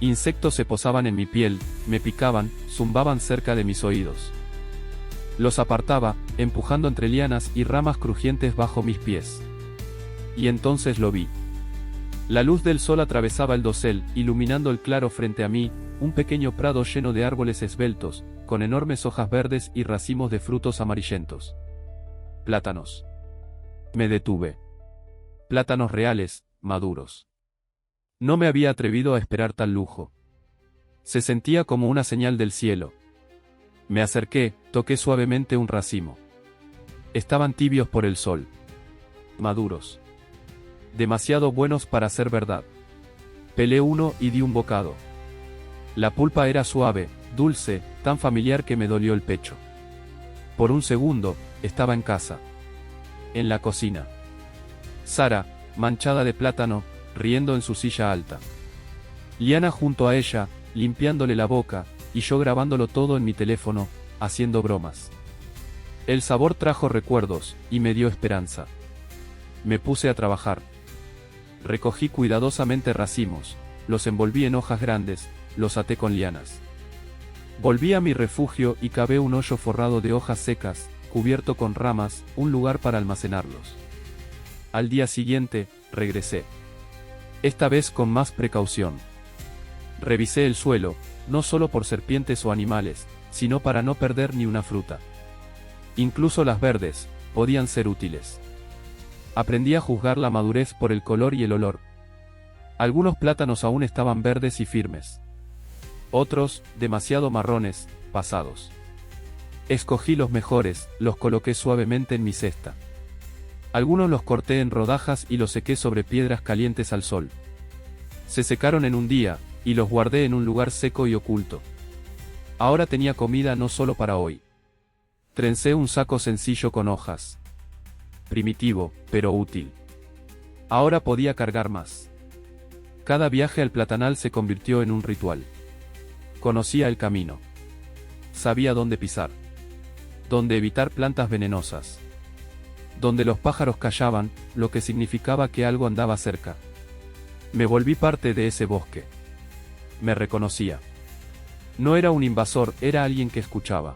Insectos se posaban en mi piel, me picaban, zumbaban cerca de mis oídos. Los apartaba, empujando entre lianas y ramas crujientes bajo mis pies. Y entonces lo vi. La luz del sol atravesaba el dosel, iluminando el claro frente a mí, un pequeño prado lleno de árboles esbeltos, con enormes hojas verdes y racimos de frutos amarillentos. Plátanos. Me detuve. Plátanos reales, maduros. No me había atrevido a esperar tal lujo. Se sentía como una señal del cielo. Me acerqué, toqué suavemente un racimo. Estaban tibios por el sol. Maduros. Demasiado buenos para ser verdad. Pelé uno y di un bocado. La pulpa era suave, dulce, tan familiar que me dolió el pecho. Por un segundo, estaba en casa. En la cocina. Sara, manchada de plátano, riendo en su silla alta. Liana junto a ella, limpiándole la boca, y yo grabándolo todo en mi teléfono, haciendo bromas. El sabor trajo recuerdos, y me dio esperanza. Me puse a trabajar. Recogí cuidadosamente racimos, los envolví en hojas grandes, los até con lianas. Volví a mi refugio y cavé un hoyo forrado de hojas secas, cubierto con ramas, un lugar para almacenarlos. Al día siguiente, regresé. Esta vez con más precaución. Revisé el suelo, no solo por serpientes o animales, sino para no perder ni una fruta. Incluso las verdes, podían ser útiles. Aprendí a juzgar la madurez por el color y el olor. Algunos plátanos aún estaban verdes y firmes. Otros, demasiado marrones, pasados. Escogí los mejores, los coloqué suavemente en mi cesta. Algunos los corté en rodajas y los sequé sobre piedras calientes al sol. Se secaron en un día, y los guardé en un lugar seco y oculto. Ahora tenía comida no solo para hoy. Trencé un saco sencillo con hojas. Primitivo, pero útil. Ahora podía cargar más. Cada viaje al platanal se convirtió en un ritual. Conocía el camino. Sabía dónde pisar. Dónde evitar plantas venenosas. Donde los pájaros callaban, lo que significaba que algo andaba cerca. Me volví parte de ese bosque. Me reconocía. No era un invasor, era alguien que escuchaba.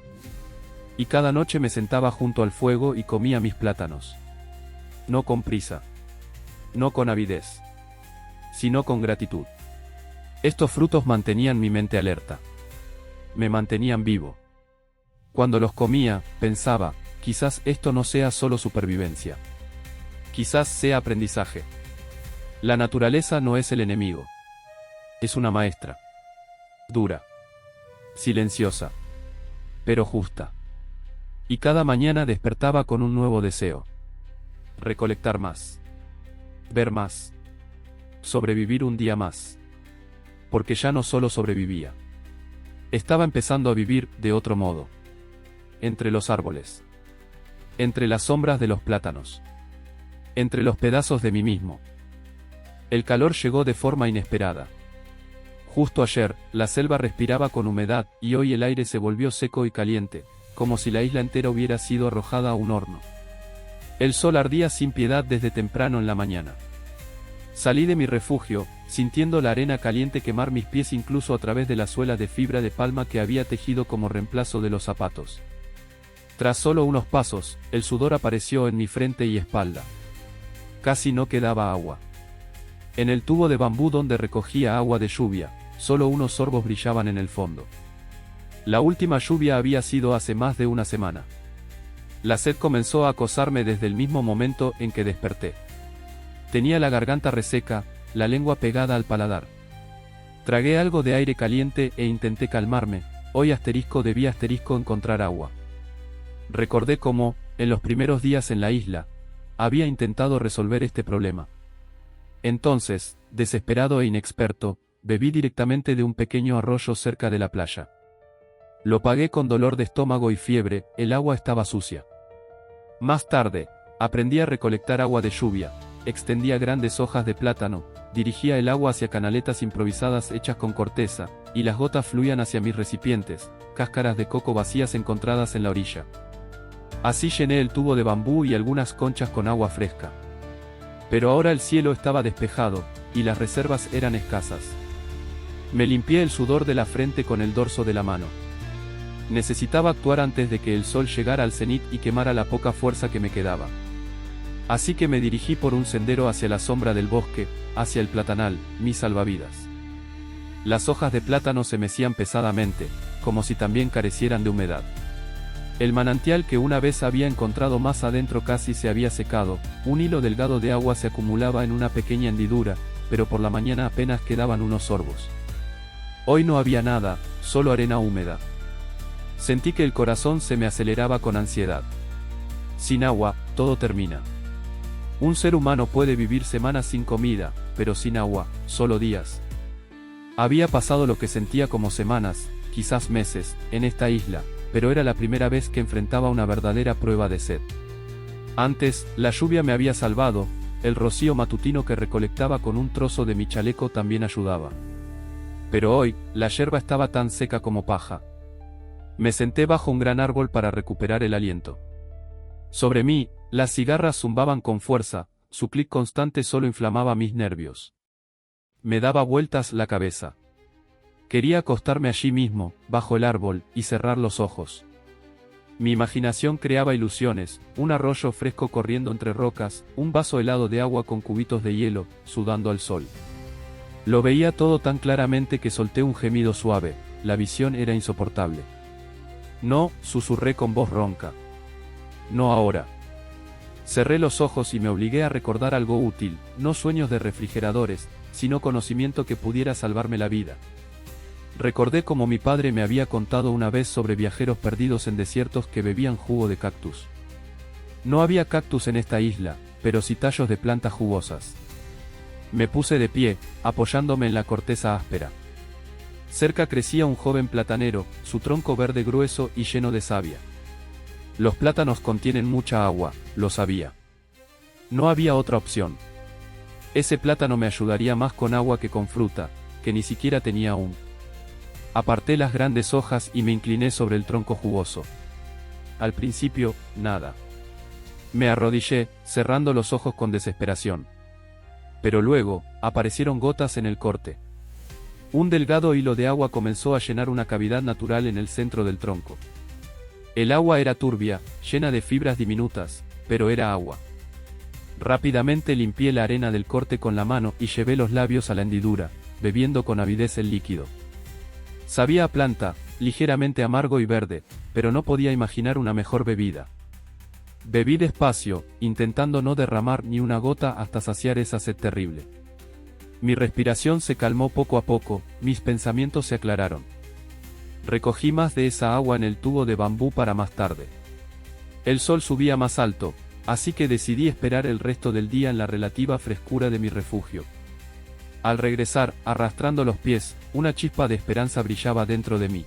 Y cada noche me sentaba junto al fuego y comía mis plátanos. No con prisa. No con avidez. Sino con gratitud. Estos frutos mantenían mi mente alerta. Me mantenían vivo. Cuando los comía, pensaba, quizás esto no sea solo supervivencia. Quizás sea aprendizaje. La naturaleza no es el enemigo. Es una maestra. Dura. Silenciosa. Pero justa. Y cada mañana despertaba con un nuevo deseo. Recolectar más. Ver más. Sobrevivir un día más. Porque ya no solo sobrevivía. Estaba empezando a vivir de otro modo. Entre los árboles. Entre las sombras de los plátanos. Entre los pedazos de mí mismo. El calor llegó de forma inesperada. Justo ayer, la selva respiraba con humedad, y hoy el aire se volvió seco y caliente, como si la isla entera hubiera sido arrojada a un horno. El sol ardía sin piedad desde temprano en la mañana. Salí de mi refugio, sintiendo la arena caliente quemar mis pies incluso a través de la suela de fibra de palma que había tejido como reemplazo de los zapatos. Tras solo unos pasos, el sudor apareció en mi frente y espalda. Casi no quedaba agua. En el tubo de bambú donde recogía agua de lluvia, solo unos sorbos brillaban en el fondo. La última lluvia había sido hace más de una semana. La sed comenzó a acosarme desde el mismo momento en que desperté. Tenía la garganta reseca, la lengua pegada al paladar. Tragué algo de aire caliente e intenté calmarme. Hoy debía encontrar agua. Recordé cómo, en los primeros días en la isla, había intentado resolver este problema. Entonces, desesperado e inexperto, bebí directamente de un pequeño arroyo cerca de la playa. Lo pagué con dolor de estómago y fiebre, el agua estaba sucia. Más tarde, aprendí a recolectar agua de lluvia, extendía grandes hojas de plátano, dirigía el agua hacia canaletas improvisadas hechas con corteza, y las gotas fluían hacia mis recipientes, cáscaras de coco vacías encontradas en la orilla. Así llené el tubo de bambú y algunas conchas con agua fresca. Pero ahora el cielo estaba despejado, y las reservas eran escasas. Me limpié el sudor de la frente con el dorso de la mano. Necesitaba actuar antes de que el sol llegara al cenit y quemara la poca fuerza que me quedaba. Así que me dirigí por un sendero hacia la sombra del bosque, hacia el platanal, mi salvavidas. Las hojas de plátano se mecían pesadamente, como si también carecieran de humedad. El manantial que una vez había encontrado más adentro casi se había secado, un hilo delgado de agua se acumulaba en una pequeña hendidura, pero por la mañana apenas quedaban unos sorbos. Hoy no había nada, solo arena húmeda. Sentí que el corazón se me aceleraba con ansiedad. Sin agua, todo termina. Un ser humano puede vivir semanas sin comida, pero sin agua, solo días. Había pasado lo que sentía como semanas, quizás meses, en esta isla, pero era la primera vez que enfrentaba una verdadera prueba de sed. Antes, la lluvia me había salvado, el rocío matutino que recolectaba con un trozo de mi chaleco también ayudaba. Pero hoy, la yerba estaba tan seca como paja. Me senté bajo un gran árbol para recuperar el aliento. Sobre mí, las cigarras zumbaban con fuerza, su clic constante solo inflamaba mis nervios. Me daba vueltas la cabeza. Quería acostarme allí mismo, bajo el árbol, y cerrar los ojos. Mi imaginación creaba ilusiones, un arroyo fresco corriendo entre rocas, un vaso helado de agua con cubitos de hielo, sudando al sol. Lo veía todo tan claramente que solté un gemido suave, la visión era insoportable. No, susurré con voz ronca. No ahora. Cerré los ojos y me obligué a recordar algo útil, no sueños de refrigeradores, sino conocimiento que pudiera salvarme la vida. Recordé como mi padre me había contado una vez sobre viajeros perdidos en desiertos que bebían jugo de cactus. No había cactus en esta isla, pero sí tallos de plantas jugosas. Me puse de pie, apoyándome en la corteza áspera. Cerca crecía un joven platanero, su tronco verde grueso y lleno de savia. Los plátanos contienen mucha agua, lo sabía. No había otra opción. Ese plátano me ayudaría más con agua que con fruta, que ni siquiera tenía aún. Aparté las grandes hojas y me incliné sobre el tronco jugoso. Al principio, nada. Me arrodillé, cerrando los ojos con desesperación. Pero luego, aparecieron gotas en el corte. Un delgado hilo de agua comenzó a llenar una cavidad natural en el centro del tronco. El agua era turbia, llena de fibras diminutas, pero era agua. Rápidamente limpié la arena del corte con la mano y llevé los labios a la hendidura, bebiendo con avidez el líquido. Sabía a planta, ligeramente amargo y verde, pero no podía imaginar una mejor bebida. Bebí despacio, intentando no derramar ni una gota hasta saciar esa sed terrible. Mi respiración se calmó poco a poco, mis pensamientos se aclararon. Recogí más de esa agua en el tubo de bambú para más tarde. El sol subía más alto, así que decidí esperar el resto del día en la relativa frescura de mi refugio. Al regresar, arrastrando los pies, una chispa de esperanza brillaba dentro de mí.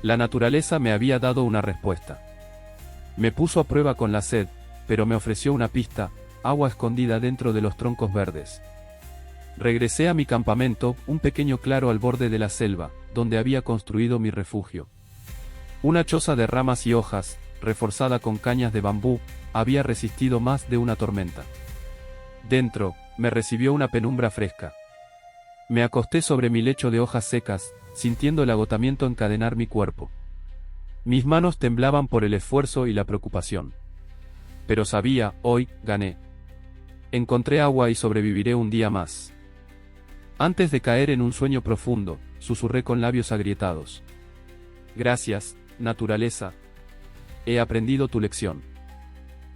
La naturaleza me había dado una respuesta. Me puso a prueba con la sed, pero me ofreció una pista, agua escondida dentro de los troncos verdes. Regresé a mi campamento, un pequeño claro al borde de la selva, donde había construido mi refugio. Una choza de ramas y hojas, reforzada con cañas de bambú, había resistido más de una tormenta. Dentro, me recibió una penumbra fresca. Me acosté sobre mi lecho de hojas secas, sintiendo el agotamiento encadenar mi cuerpo. Mis manos temblaban por el esfuerzo y la preocupación. Pero sabía, hoy, gané. Encontré agua y sobreviviré un día más. Antes de caer en un sueño profundo, susurré con labios agrietados. Gracias, naturaleza. He aprendido tu lección.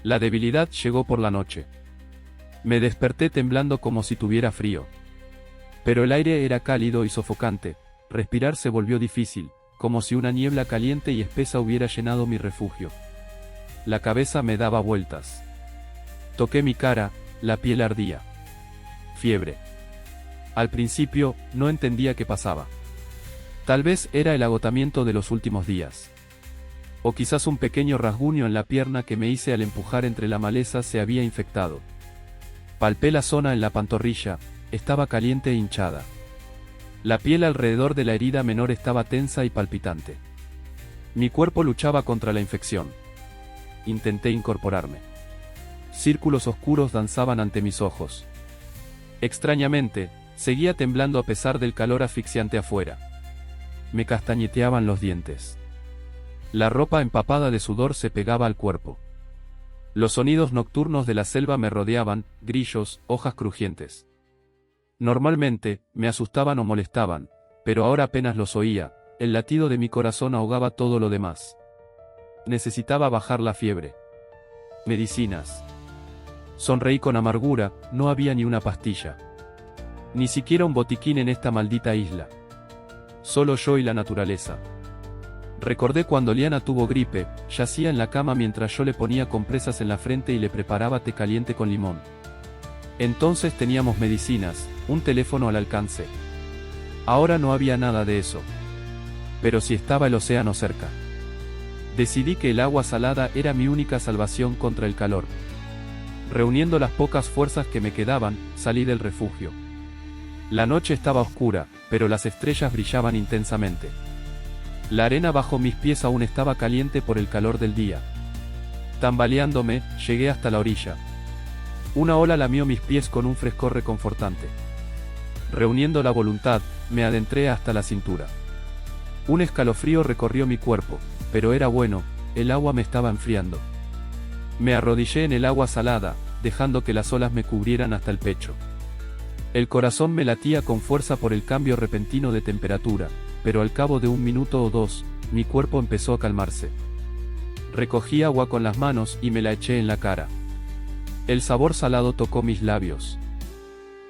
La debilidad llegó por la noche. Me desperté temblando como si tuviera frío. Pero el aire era cálido y sofocante, respirar se volvió difícil, como si una niebla caliente y espesa hubiera llenado mi refugio. La cabeza me daba vueltas. Toqué mi cara, la piel ardía. Fiebre. Al principio, no entendía qué pasaba. Tal vez era el agotamiento de los últimos días. O quizás un pequeño rasguño en la pierna que me hice al empujar entre la maleza se había infectado. Palpé la zona en la pantorrilla, estaba caliente e hinchada. La piel alrededor de la herida menor estaba tensa y palpitante. Mi cuerpo luchaba contra la infección. Intenté incorporarme. Círculos oscuros danzaban ante mis ojos. Extrañamente, seguía temblando a pesar del calor asfixiante afuera. Me castañeteaban los dientes. La ropa empapada de sudor se pegaba al cuerpo. Los sonidos nocturnos de la selva me rodeaban, grillos, hojas crujientes. Normalmente, me asustaban o molestaban, pero ahora apenas los oía, el latido de mi corazón ahogaba todo lo demás. Necesitaba bajar la fiebre. Medicinas. Sonreí con amargura, no había ni una pastilla. Ni siquiera un botiquín en esta maldita isla. Solo yo y la naturaleza. Recordé cuando Liana tuvo gripe, yacía en la cama mientras yo le ponía compresas en la frente y le preparaba té caliente con limón. Entonces teníamos medicinas, un teléfono al alcance. Ahora no había nada de eso. Pero sí estaba el océano cerca. Decidí que el agua salada era mi única salvación contra el calor. Reuniendo las pocas fuerzas que me quedaban, salí del refugio. La noche estaba oscura, pero las estrellas brillaban intensamente. La arena bajo mis pies aún estaba caliente por el calor del día. Tambaleándome, llegué hasta la orilla. Una ola lamió mis pies con un frescor reconfortante. Reuniendo la voluntad, me adentré hasta la cintura. Un escalofrío recorrió mi cuerpo, pero era bueno, el agua me estaba enfriando. Me arrodillé en el agua salada, dejando que las olas me cubrieran hasta el pecho. El corazón me latía con fuerza por el cambio repentino de temperatura, pero al cabo de un minuto o dos, mi cuerpo empezó a calmarse. Recogí agua con las manos y me la eché en la cara. El sabor salado tocó mis labios.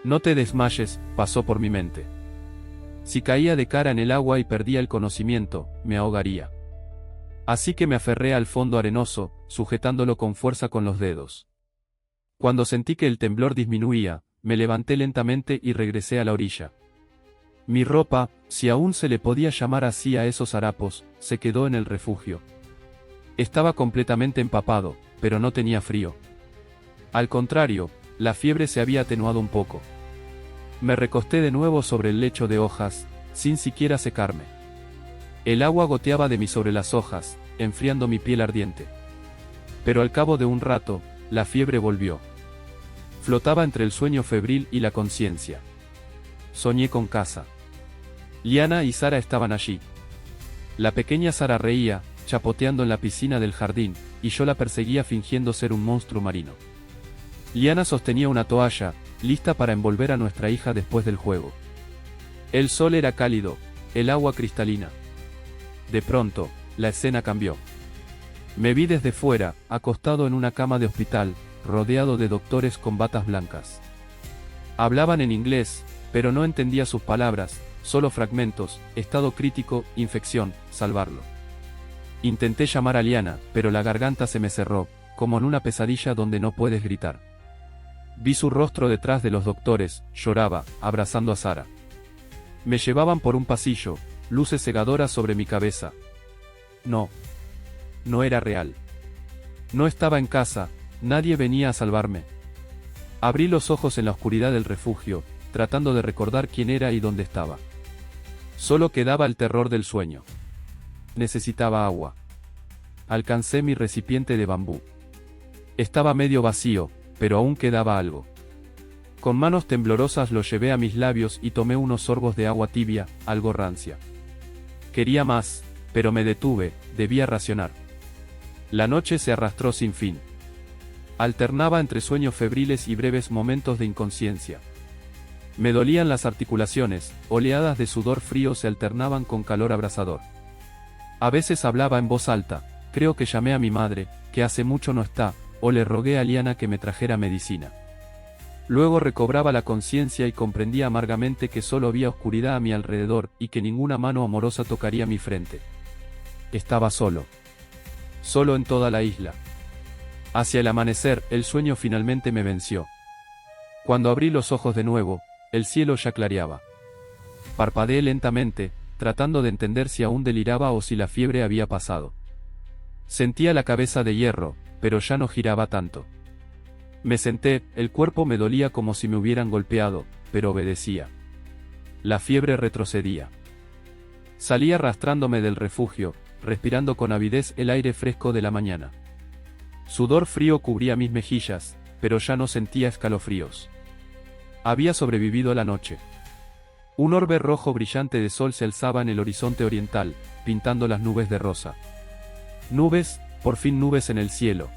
No te desmayes, pasó por mi mente. Si caía de cara en el agua y perdía el conocimiento, me ahogaría. Así que me aferré al fondo arenoso, sujetándolo con fuerza con los dedos. Cuando sentí que el temblor disminuía, me levanté lentamente y regresé a la orilla. Mi ropa, si aún se le podía llamar así a esos harapos, se quedó en el refugio. Estaba completamente empapado, pero no tenía frío. Al contrario, la fiebre se había atenuado un poco. Me recosté de nuevo sobre el lecho de hojas, sin siquiera secarme. El agua goteaba de mí sobre las hojas, enfriando mi piel ardiente. Pero al cabo de un rato, la fiebre volvió. Flotaba entre el sueño febril y la conciencia. Soñé con casa. Liana y Sara estaban allí. La pequeña Sara reía, chapoteando en la piscina del jardín, y yo la perseguía fingiendo ser un monstruo marino. Liana sostenía una toalla, lista para envolver a nuestra hija después del juego. El sol era cálido, el agua cristalina. De pronto, la escena cambió. Me vi desde fuera, acostado en una cama de hospital, rodeado de doctores con batas blancas. Hablaban en inglés, pero no entendía sus palabras, solo fragmentos: estado crítico, infección, salvarlo. Intenté llamar a Liana, pero la garganta se me cerró, como en una pesadilla donde no puedes gritar. Vi su rostro detrás de los doctores, lloraba, abrazando a Sara. Me llevaban por un pasillo, luces cegadoras sobre mi cabeza. No era real. No estaba en casa, nadie venía a salvarme. Abrí los ojos en la oscuridad del refugio, tratando de recordar quién era y dónde estaba. Solo quedaba el terror del sueño. Necesitaba agua. Alcancé mi recipiente de bambú. Estaba medio vacío, pero aún quedaba algo. Con manos temblorosas lo llevé a mis labios y tomé unos sorbos de agua tibia, algo rancia. Quería más, pero me detuve, debía racionar. La noche se arrastró sin fin. Alternaba entre sueños febriles y breves momentos de inconsciencia. Me dolían las articulaciones, oleadas de sudor frío se alternaban con calor abrasador. A veces hablaba en voz alta, creo que llamé a mi madre, que hace mucho no está, o le rogué a Liana que me trajera medicina. Luego recobraba la conciencia y comprendía amargamente que solo había oscuridad a mi alrededor y que ninguna mano amorosa tocaría mi frente. Estaba solo. Solo en toda la isla. Hacia el amanecer, el sueño finalmente me venció. Cuando abrí los ojos de nuevo, el cielo ya clareaba. Parpadeé lentamente, tratando de entender si aún deliraba o si la fiebre había pasado. Sentía la cabeza de hierro, pero ya no giraba tanto. Me senté, el cuerpo me dolía como si me hubieran golpeado, pero obedecía. La fiebre retrocedía. Salí arrastrándome del refugio, respirando con avidez el aire fresco de la mañana. Sudor frío cubría mis mejillas, pero ya no sentía escalofríos. Había sobrevivido la noche. Un orbe rojo brillante de sol se alzaba en el horizonte oriental, pintando las nubes de rosa. Nubes, por fin nubes en el cielo.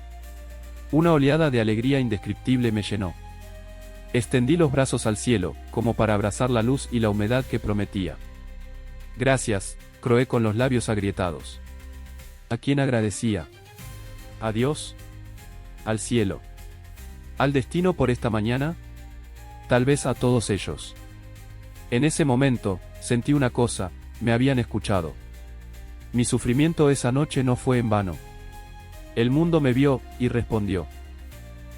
Una oleada de alegría indescriptible me llenó. Extendí los brazos al cielo, como para abrazar la luz y la humedad que prometía. Gracias, croé con los labios agrietados. ¿A quién agradecía? ¿A Dios? ¿Al cielo? ¿Al destino por esta mañana? Tal vez a todos ellos. En ese momento, sentí una cosa, me habían escuchado. Mi sufrimiento esa noche no fue en vano. El mundo me vio, y respondió.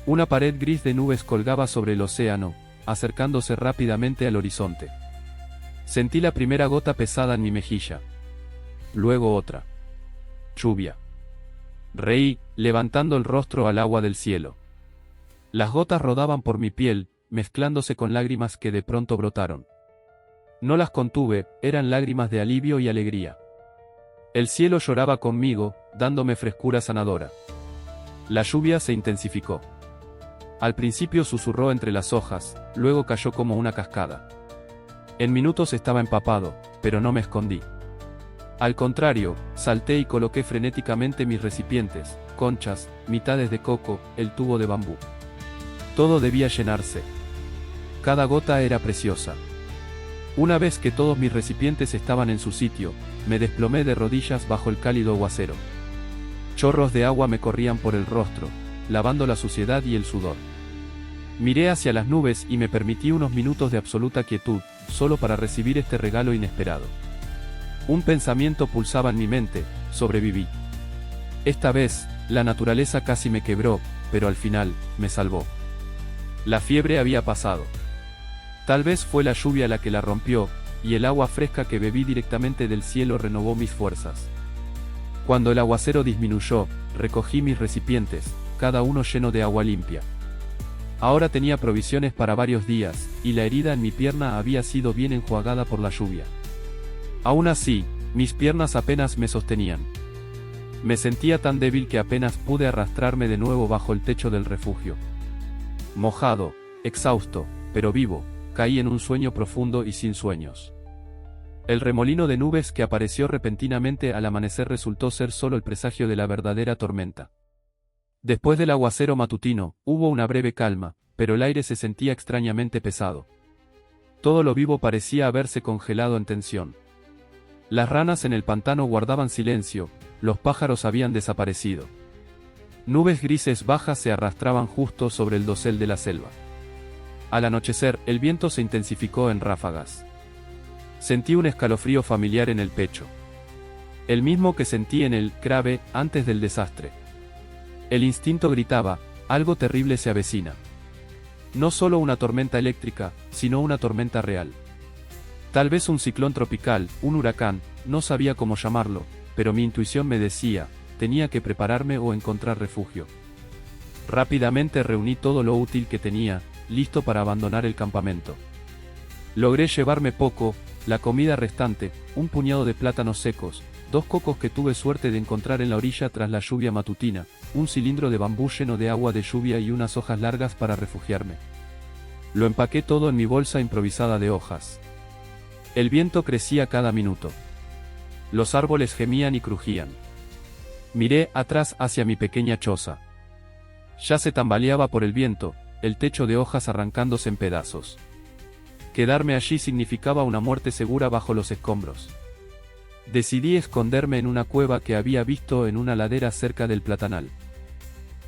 Una pared gris de nubes colgaba sobre el océano, acercándose rápidamente al horizonte. Sentí la primera gota pesada en mi mejilla. Luego otra. Lluvia. Reí, levantando el rostro al agua del cielo. Las gotas rodaban por mi piel, mezclándose con lágrimas que de pronto brotaron. No las contuve, eran lágrimas de alivio y alegría. El cielo lloraba conmigo, dándome frescura sanadora. La lluvia se intensificó. Al principio susurró entre las hojas, luego cayó como una cascada. En minutos estaba empapado, pero no me escondí. Al contrario, salté y coloqué frenéticamente mis recipientes, conchas, mitades de coco, el tubo de bambú. Todo debía llenarse. Cada gota era preciosa. Una vez que todos mis recipientes estaban en su sitio, me desplomé de rodillas bajo el cálido aguacero. Chorros de agua me corrían por el rostro, lavando la suciedad y el sudor. Miré hacia las nubes y me permití unos minutos de absoluta quietud, solo para recibir este regalo inesperado. Un pensamiento pulsaba en mi mente: sobreviví. Esta vez, la naturaleza casi me quebró, pero al final, me salvó. La fiebre había pasado. Tal vez fue la lluvia la que la rompió, y el agua fresca que bebí directamente del cielo renovó mis fuerzas. Cuando el aguacero disminuyó, recogí mis recipientes, cada uno lleno de agua limpia. Ahora tenía provisiones para varios días, y la herida en mi pierna había sido bien enjuagada por la lluvia. Aún así, mis piernas apenas me sostenían. Me sentía tan débil que apenas pude arrastrarme de nuevo bajo el techo del refugio. Mojado, exhausto, pero vivo, caí en un sueño profundo y sin sueños. El remolino de nubes que apareció repentinamente al amanecer resultó ser solo el presagio de la verdadera tormenta. Después del aguacero matutino, hubo una breve calma, pero el aire se sentía extrañamente pesado. Todo lo vivo parecía haberse congelado en tensión. Las ranas en el pantano guardaban silencio, los pájaros habían desaparecido. Nubes grises bajas se arrastraban justo sobre el dosel de la selva. Al anochecer, el viento se intensificó en ráfagas. Sentí un escalofrío familiar en el pecho. El mismo que sentí en el Crave antes del desastre. El instinto gritaba: algo terrible se avecina. No solo una tormenta eléctrica, sino una tormenta real. Tal vez un ciclón tropical, un huracán, no sabía cómo llamarlo, pero mi intuición me decía, tenía que prepararme o encontrar refugio. Rápidamente reuní todo lo útil que tenía, listo para abandonar el campamento. Logré llevarme poco, la comida restante, un puñado de plátanos secos, 2 cocos que tuve suerte de encontrar en la orilla tras la lluvia matutina, un cilindro de bambú lleno de agua de lluvia y unas hojas largas para refugiarme. Lo empaqué todo en mi bolsa improvisada de hojas. El viento crecía cada minuto. Los árboles gemían y crujían. Miré atrás hacia mi pequeña choza. Ya se tambaleaba por el viento, el techo de hojas arrancándose en pedazos. Quedarme allí significaba una muerte segura bajo los escombros. Decidí esconderme en una cueva que había visto en una ladera cerca del platanal.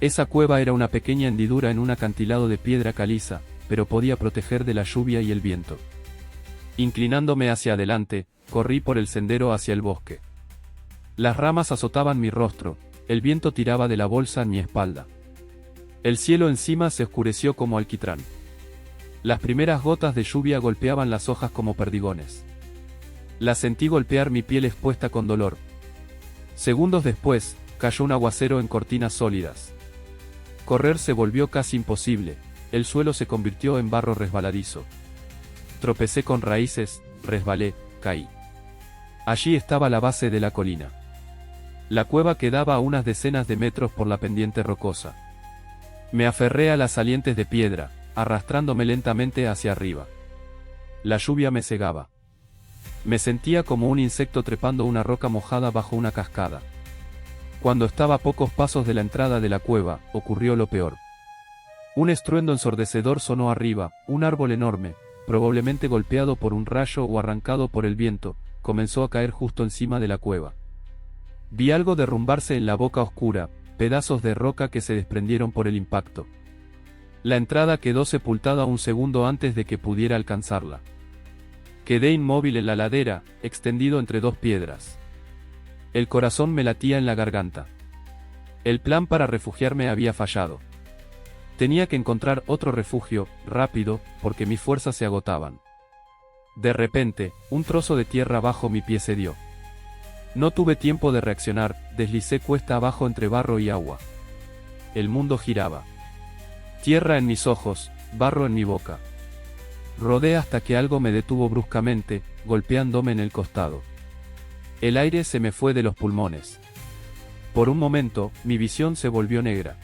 Esa cueva era una pequeña hendidura en un acantilado de piedra caliza, pero podía proteger de la lluvia y el viento. Inclinándome hacia adelante, corrí por el sendero hacia el bosque. Las ramas azotaban mi rostro, el viento tiraba de la bolsa en mi espalda. El cielo encima se oscureció como alquitrán. Las primeras gotas de lluvia golpeaban las hojas como perdigones. Las sentí golpear mi piel expuesta con dolor. Segundos después, cayó un aguacero en cortinas sólidas. Correr se volvió casi imposible, el suelo se convirtió en barro resbaladizo. Tropecé con raíces, resbalé, caí. Allí estaba la base de la colina. La cueva quedaba a unas decenas de metros por la pendiente rocosa. Me aferré a las salientes de piedra, arrastrándome lentamente hacia arriba. La lluvia me cegaba. Me sentía como un insecto trepando una roca mojada bajo una cascada. Cuando estaba a pocos pasos de la entrada de la cueva, ocurrió lo peor. Un estruendo ensordecedor sonó arriba, un árbol enorme, probablemente golpeado por un rayo o arrancado por el viento, comenzó a caer justo encima de la cueva. Vi algo derrumbarse en la boca oscura, pedazos de roca que se desprendieron por el impacto. La entrada quedó sepultada un segundo antes de que pudiera alcanzarla. Quedé inmóvil en la ladera, extendido entre dos piedras. El corazón me latía en la garganta. El plan para refugiarme había fallado. Tenía que encontrar otro refugio, rápido, porque mis fuerzas se agotaban. De repente, un trozo de tierra bajo mi pie cedió. No tuve tiempo de reaccionar, deslicé cuesta abajo entre barro y agua. El mundo giraba. Tierra en mis ojos, barro en mi boca. Rodé hasta que algo me detuvo bruscamente, golpeándome en el costado. El aire se me fue de los pulmones. Por un momento, mi visión se volvió negra.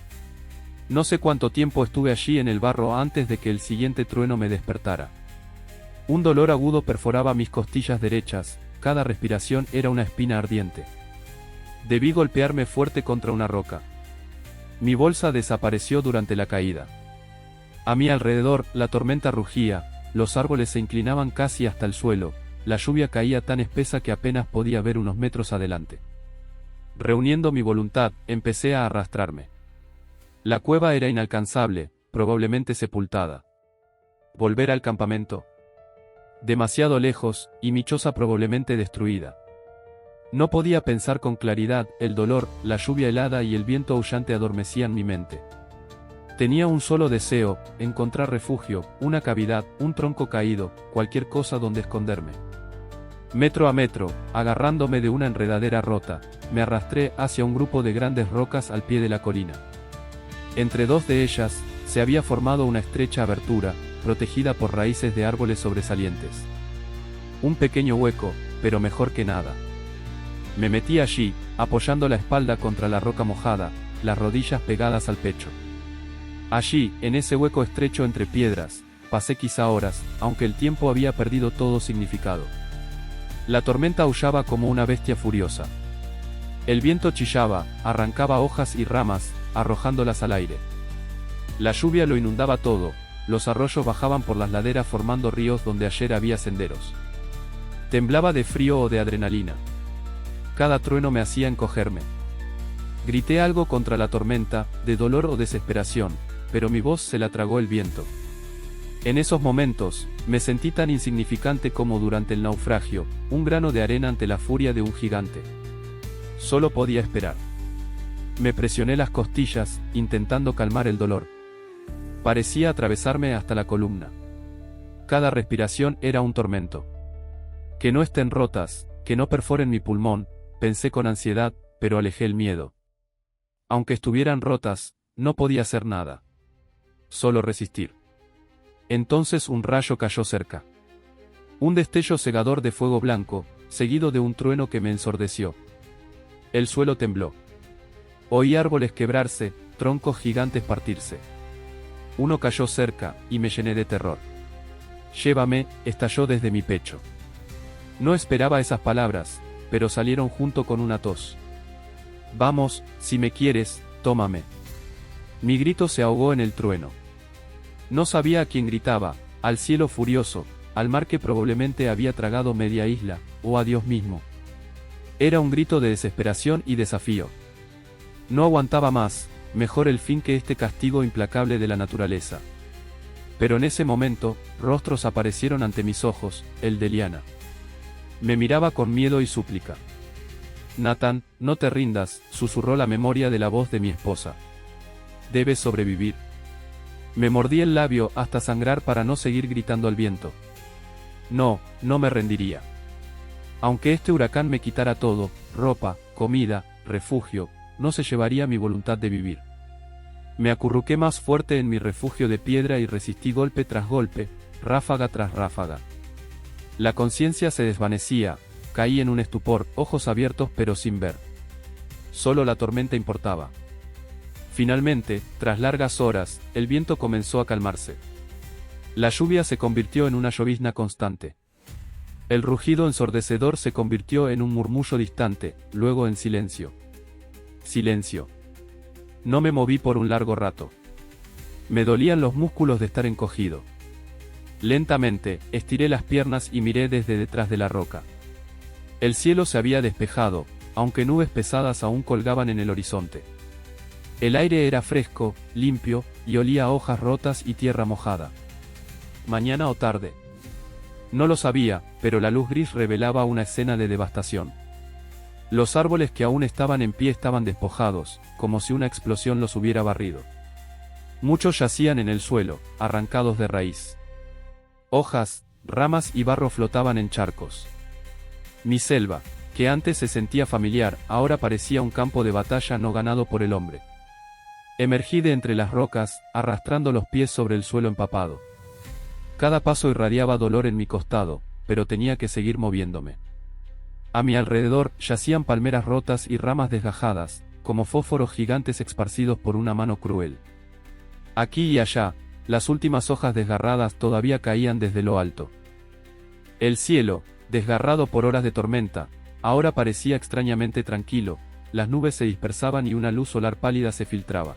No sé cuánto tiempo estuve allí en el barro antes de que el siguiente trueno me despertara. Un dolor agudo perforaba mis costillas derechas, cada respiración era una espina ardiente. Debí golpearme fuerte contra una roca. Mi bolsa desapareció durante la caída. A mi alrededor, la tormenta rugía, los árboles se inclinaban casi hasta el suelo, la lluvia caía tan espesa que apenas podía ver unos metros adelante. Reuniendo mi voluntad, empecé a arrastrarme. La cueva era inalcanzable, probablemente sepultada. Volver al campamento. Demasiado lejos, y mi choza probablemente destruida. No podía pensar con claridad, el dolor, la lluvia helada y el viento aullante adormecían mi mente. Tenía un solo deseo, encontrar refugio, una cavidad, un tronco caído, cualquier cosa donde esconderme. Metro a metro, agarrándome de una enredadera rota, me arrastré hacia un grupo de grandes rocas al pie de la colina. Entre dos de ellas, se había formado una estrecha abertura, protegida por raíces de árboles sobresalientes. Un pequeño hueco, pero mejor que nada. Me metí allí, apoyando la espalda contra la roca mojada, las rodillas pegadas al pecho. Allí, en ese hueco estrecho entre piedras, pasé quizá horas, aunque el tiempo había perdido todo significado. La tormenta aullaba como una bestia furiosa. El viento chillaba, arrancaba hojas y ramas, arrojándolas al aire. La lluvia lo inundaba todo, los arroyos bajaban por las laderas formando ríos donde ayer había senderos. Temblaba de frío o de adrenalina. Cada trueno me hacía encogerme. Grité algo contra la tormenta, de dolor o desesperación, pero mi voz se la tragó el viento. En esos momentos, me sentí tan insignificante como durante el naufragio, un grano de arena ante la furia de un gigante. Solo podía esperar. Me presioné las costillas, intentando calmar el dolor. Parecía atravesarme hasta la columna. Cada respiración era un tormento. Que no estén rotas, que no perforen mi pulmón, pensé con ansiedad, pero alejé el miedo. Aunque estuvieran rotas, no podía hacer nada. Solo resistir. Entonces un rayo cayó cerca. Un destello cegador de fuego blanco, seguido de un trueno que me ensordeció. El suelo tembló. Oí árboles quebrarse, troncos gigantes partirse. Uno cayó cerca, y me llené de terror. Llévame, estalló desde mi pecho. No esperaba esas palabras, pero salieron junto con una tos. Vamos, si me quieres, tómame. Mi grito se ahogó en el trueno. No sabía a quién gritaba, al cielo furioso, al mar que probablemente había tragado media isla, o a Dios mismo. Era un grito de desesperación y desafío. No aguantaba más, mejor el fin que este castigo implacable de la naturaleza. Pero en ese momento, rostros aparecieron ante mis ojos, el de Liana. Me miraba con miedo y súplica. Nathan, no te rindas, susurró la memoria de la voz de mi esposa. debes sobrevivir. Me mordí el labio hasta sangrar para no seguir gritando al viento. No, no me rendiría. Aunque este huracán me quitara todo, ropa, comida, refugio, no se llevaría mi voluntad de vivir. Me acurruqué más fuerte en mi refugio de piedra y resistí golpe tras golpe, ráfaga tras ráfaga. La conciencia se desvanecía, caí en un estupor, ojos abiertos pero sin ver. Solo la tormenta importaba. Finalmente, tras largas horas, el viento comenzó a calmarse. La lluvia se convirtió en una llovizna constante. El rugido ensordecedor se convirtió en un murmullo distante, luego en silencio. Silencio. No me moví por un largo rato. Me dolían los músculos de estar encogido. Lentamente, estiré las piernas y miré desde detrás de la roca. El cielo se había despejado, aunque nubes pesadas aún colgaban en el horizonte. El aire era fresco, limpio, y olía a hojas rotas y tierra mojada. Mañana o tarde. No lo sabía, pero la luz gris revelaba una escena de devastación. Los árboles que aún estaban en pie estaban despojados, como si una explosión los hubiera barrido. Muchos yacían en el suelo, arrancados de raíz. Hojas, ramas y barro flotaban en charcos. Mi selva, que antes se sentía familiar, ahora parecía un campo de batalla no ganado por el hombre. Emergí de entre las rocas, arrastrando los pies sobre el suelo empapado. Cada paso irradiaba dolor en mi costado, pero tenía que seguir moviéndome. A mi alrededor yacían palmeras rotas y ramas desgajadas, como fósforos gigantes esparcidos por una mano cruel. Aquí y allá, las últimas hojas desgarradas todavía caían desde lo alto. El cielo, desgarrado por horas de tormenta, ahora parecía extrañamente tranquilo, las nubes se dispersaban y una luz solar pálida se filtraba.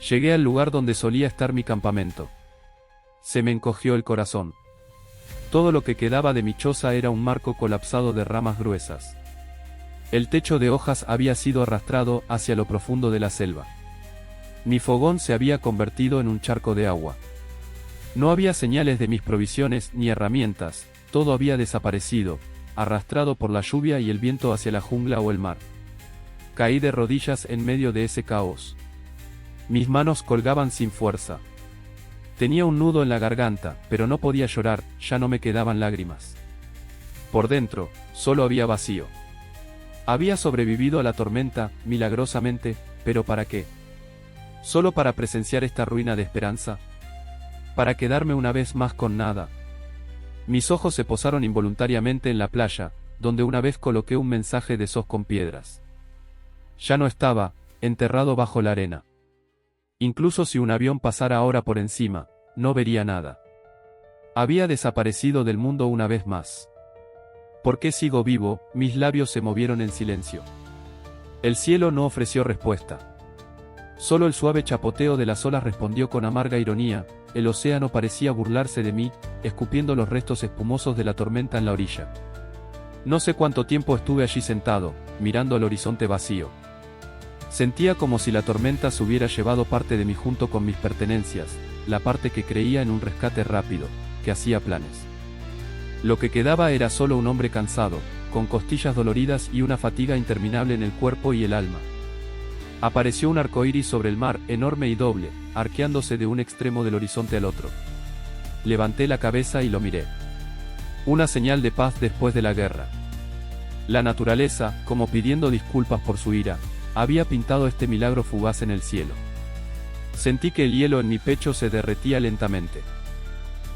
Llegué al lugar donde solía estar mi campamento. Se me encogió el corazón. Todo lo que quedaba de mi choza era un marco colapsado de ramas gruesas. El techo de hojas había sido arrastrado hacia lo profundo de la selva. Mi fogón se había convertido en un charco de agua. No había señales de mis provisiones ni herramientas, todo había desaparecido, arrastrado por la lluvia y el viento hacia la jungla o el mar. Caí de rodillas en medio de ese caos. Mis manos colgaban sin fuerza. Tenía un nudo en la garganta, pero no podía llorar, ya no me quedaban lágrimas. Por dentro, solo había vacío. Había sobrevivido a la tormenta, milagrosamente, pero ¿para qué? ¿Solo para presenciar esta ruina de esperanza? ¿Para quedarme una vez más con nada? Mis ojos se posaron involuntariamente en la playa, donde una vez coloqué un mensaje de sos con piedras. Ya no estaba, enterrado bajo la arena. Incluso si un avión pasara ahora por encima, no vería nada. Había desaparecido del mundo una vez más. ¿Por qué sigo vivo? Mis labios se movieron en silencio. El cielo no ofreció respuesta. Solo el suave chapoteo de las olas respondió con amarga ironía, el océano parecía burlarse de mí, escupiendo los restos espumosos de la tormenta en la orilla. No sé cuánto tiempo estuve allí sentado, mirando al horizonte vacío. Sentía como si la tormenta se hubiera llevado parte de mí junto con mis pertenencias, la parte que creía en un rescate rápido, que hacía planes. Lo que quedaba era solo un hombre cansado, con costillas doloridas y una fatiga interminable en el cuerpo y el alma. Apareció un arcoíris sobre el mar, enorme y doble, arqueándose de un extremo del horizonte al otro. Levanté la cabeza y lo miré. Una señal de paz después de la guerra. La naturaleza, como pidiendo disculpas por su ira, había pintado este milagro fugaz en el cielo. Sentí que el hielo en mi pecho se derretía lentamente.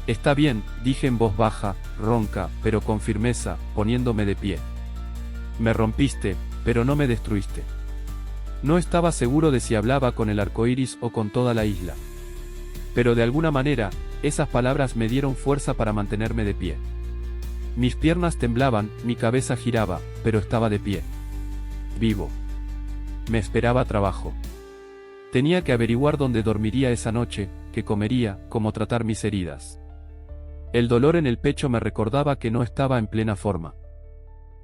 Está bien, dije en voz baja, ronca, pero con firmeza, poniéndome de pie. Me rompiste, pero no me destruiste. No estaba seguro de si hablaba con el arcoíris o con toda la isla. Pero de alguna manera, esas palabras me dieron fuerza para mantenerme de pie. Mis piernas temblaban, mi cabeza giraba, pero estaba de pie. Vivo. Me esperaba trabajo. Tenía que averiguar dónde dormiría esa noche, qué comería, cómo tratar mis heridas. El dolor en el pecho me recordaba que no estaba en plena forma.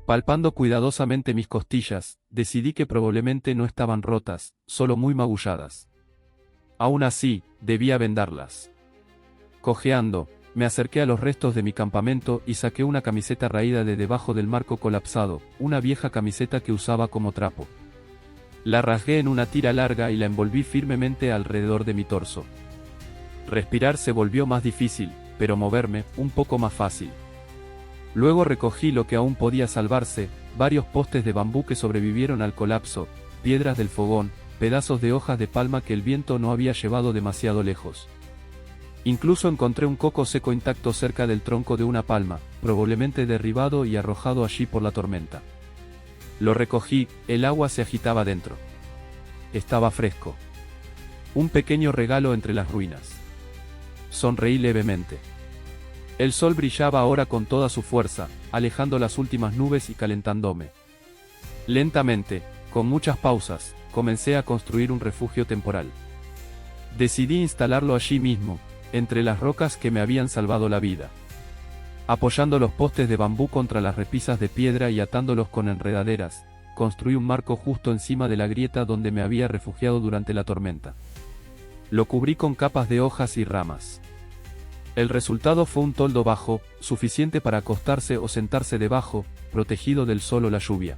Palpando cuidadosamente mis costillas, decidí que probablemente no estaban rotas, solo muy magulladas. Aún así, debía vendarlas. Cojeando, me acerqué a los restos de mi campamento y saqué una camiseta raída de debajo del marco colapsado, una vieja camiseta que usaba como trapo. La rasgué en una tira larga y la envolví firmemente alrededor de mi torso. Respirar se volvió más difícil, pero moverme, un poco más fácil. Luego recogí lo que aún podía salvarse, varios postes de bambú que sobrevivieron al colapso, piedras del fogón, pedazos de hojas de palma que el viento no había llevado demasiado lejos. Incluso encontré un coco seco intacto cerca del tronco de una palma, probablemente derribado y arrojado allí por la tormenta. Lo recogí, el agua se agitaba dentro. Estaba fresco. Un pequeño regalo entre las ruinas. Sonreí levemente. El sol brillaba ahora con toda su fuerza, alejando las últimas nubes y calentándome. Lentamente, con muchas pausas, comencé a construir un refugio temporal. Decidí instalarlo allí mismo, entre las rocas que me habían salvado la vida. Apoyando los postes de bambú contra las repisas de piedra y atándolos con enredaderas, construí un marco justo encima de la grieta donde me había refugiado durante la tormenta. Lo cubrí con capas de hojas y ramas. El resultado fue un toldo bajo, suficiente para acostarse o sentarse debajo, protegido del sol o la lluvia.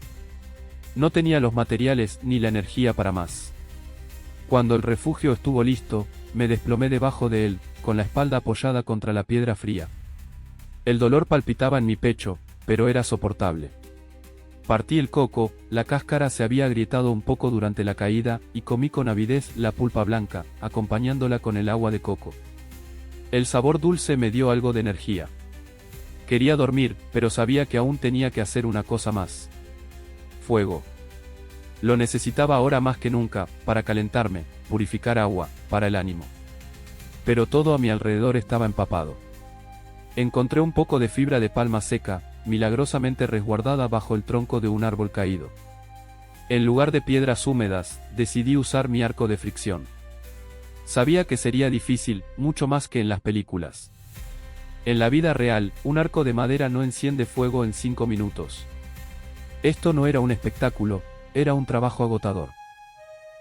No tenía los materiales ni la energía para más. Cuando el refugio estuvo listo, me desplomé debajo de él, con la espalda apoyada contra la piedra fría. El dolor palpitaba en mi pecho, pero era soportable. Partí el coco, la cáscara se había agrietado un poco durante la caída, y comí con avidez la pulpa blanca, acompañándola con el agua de coco. El sabor dulce me dio algo de energía. Quería dormir, pero sabía que aún tenía que hacer una cosa más. Fuego. Lo necesitaba ahora más que nunca, para calentarme, purificar agua, para el ánimo. Pero todo a mi alrededor estaba empapado. Encontré un poco de fibra de palma seca, milagrosamente resguardada bajo el tronco de un árbol caído. En lugar de piedras húmedas, decidí usar mi arco de fricción. Sabía que sería difícil, mucho más que en las películas. En la vida real, un arco de madera no enciende fuego en 5 minutos. Esto no era un espectáculo, era un trabajo agotador.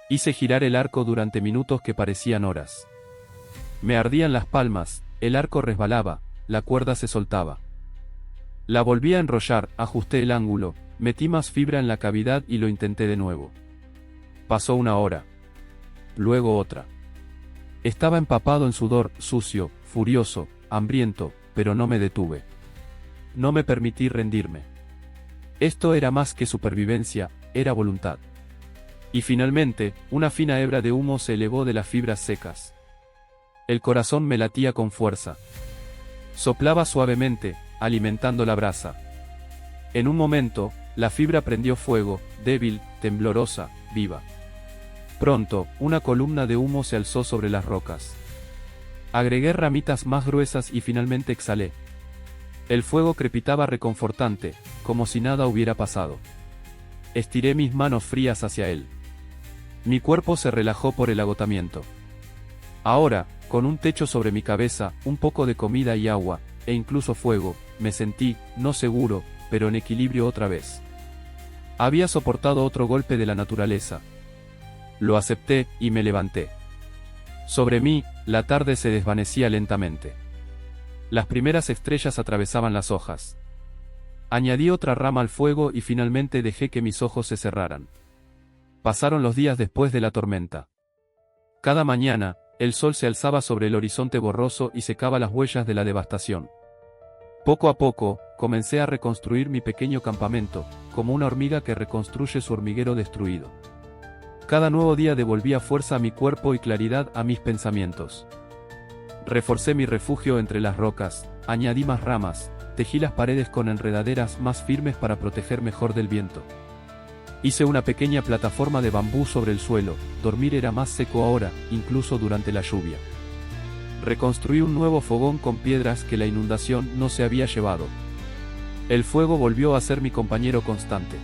Hice girar el arco durante minutos que parecían horas. Me ardían las palmas, el arco resbalaba, la cuerda se soltaba. La volví a enrollar, ajusté el ángulo, metí más fibra en la cavidad y lo intenté de nuevo. Pasó una hora. Luego otra. Estaba empapado en sudor, sucio, furioso, hambriento, pero no me detuve. No me permití rendirme. Esto era más que supervivencia, era voluntad. Y finalmente, una fina hebra de humo se elevó de las fibras secas. El corazón me latía con fuerza. Soplaba suavemente, alimentando la brasa. En un momento, la fibra prendió fuego, débil, temblorosa, viva. Pronto, una columna de humo se alzó sobre las rocas. Agregué ramitas más gruesas y finalmente exhalé. El fuego crepitaba reconfortante, como si nada hubiera pasado. Estiré mis manos frías hacia él. Mi cuerpo se relajó por el agotamiento. Ahora, con un techo sobre mi cabeza, un poco de comida y agua, e incluso fuego, me sentí, no seguro, pero en equilibrio otra vez. Había soportado otro golpe de la naturaleza. Lo acepté, y me levanté. Sobre mí, la tarde se desvanecía lentamente. Las primeras estrellas atravesaban las hojas. Añadí otra rama al fuego y finalmente dejé que mis ojos se cerraran. Pasaron los días después de la tormenta. Cada mañana, el sol se alzaba sobre el horizonte borroso y secaba las huellas de la devastación. Poco a poco, comencé a reconstruir mi pequeño campamento, como una hormiga que reconstruye su hormiguero destruido. Cada nuevo día devolvía fuerza a mi cuerpo y claridad a mis pensamientos. Reforcé mi refugio entre las rocas, añadí más ramas, tejí las paredes con enredaderas más firmes para proteger mejor del viento. Hice una pequeña plataforma de bambú sobre el suelo, dormir era más seco ahora, incluso durante la lluvia. Reconstruí un nuevo fogón con piedras que la inundación no se había llevado. El fuego volvió a ser mi compañero constante.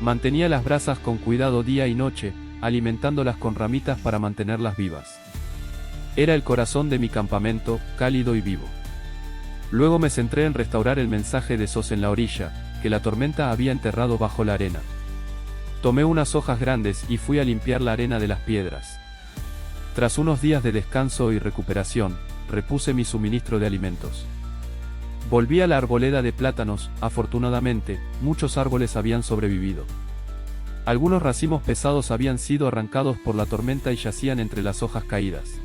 Mantenía las brasas con cuidado día y noche, alimentándolas con ramitas para mantenerlas vivas. Era el corazón de mi campamento, cálido y vivo. Luego me centré en restaurar el mensaje de Sos en la orilla, que la tormenta había enterrado bajo la arena. Tomé unas hojas grandes y fui a limpiar la arena de las piedras. Tras unos días de descanso y recuperación, repuse mi suministro de alimentos. Volví a la arboleda de plátanos, afortunadamente, muchos árboles habían sobrevivido. Algunos racimos pesados habían sido arrancados por la tormenta y yacían entre las hojas caídas.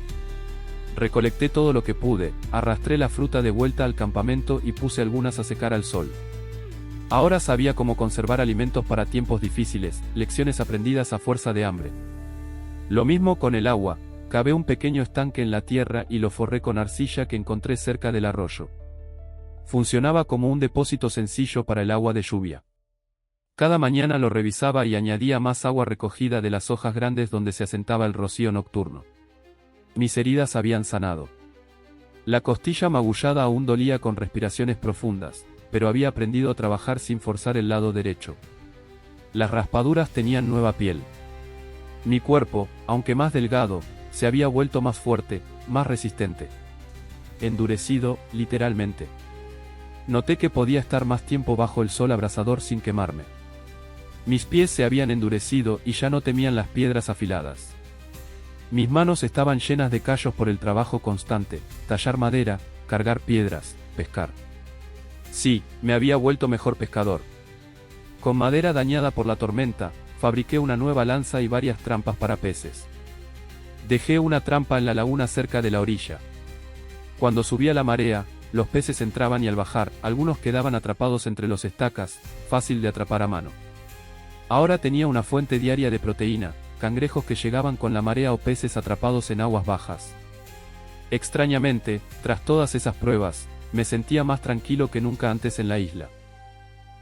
Recolecté todo lo que pude, arrastré la fruta de vuelta al campamento y puse algunas a secar al sol. Ahora sabía cómo conservar alimentos para tiempos difíciles, lecciones aprendidas a fuerza de hambre. Lo mismo con el agua, cavé un pequeño estanque en la tierra y lo forré con arcilla que encontré cerca del arroyo. Funcionaba como un depósito sencillo para el agua de lluvia. Cada mañana lo revisaba y añadía más agua recogida de las hojas grandes donde se asentaba el rocío nocturno. Mis heridas habían sanado. La costilla magullada aún dolía con respiraciones profundas, pero había aprendido a trabajar sin forzar el lado derecho. Las raspaduras tenían nueva piel. Mi cuerpo, aunque más delgado, se había vuelto más fuerte, más resistente. Endurecido, literalmente. Noté que podía estar más tiempo bajo el sol abrasador sin quemarme. Mis pies se habían endurecido y ya no temían las piedras afiladas. Mis manos estaban llenas de callos por el trabajo constante, tallar madera, cargar piedras, pescar. Sí, me había vuelto mejor pescador. Con madera dañada por la tormenta, fabriqué una nueva lanza y varias trampas para peces. Dejé una trampa en la laguna cerca de la orilla. Cuando subía la marea, los peces entraban y al bajar, algunos quedaban atrapados entre los estacas, fácil de atrapar a mano. Ahora tenía una fuente diaria de proteína, cangrejos que llegaban con la marea o peces atrapados en aguas bajas. Extrañamente, tras todas esas pruebas, me sentía más tranquilo que nunca antes en la isla.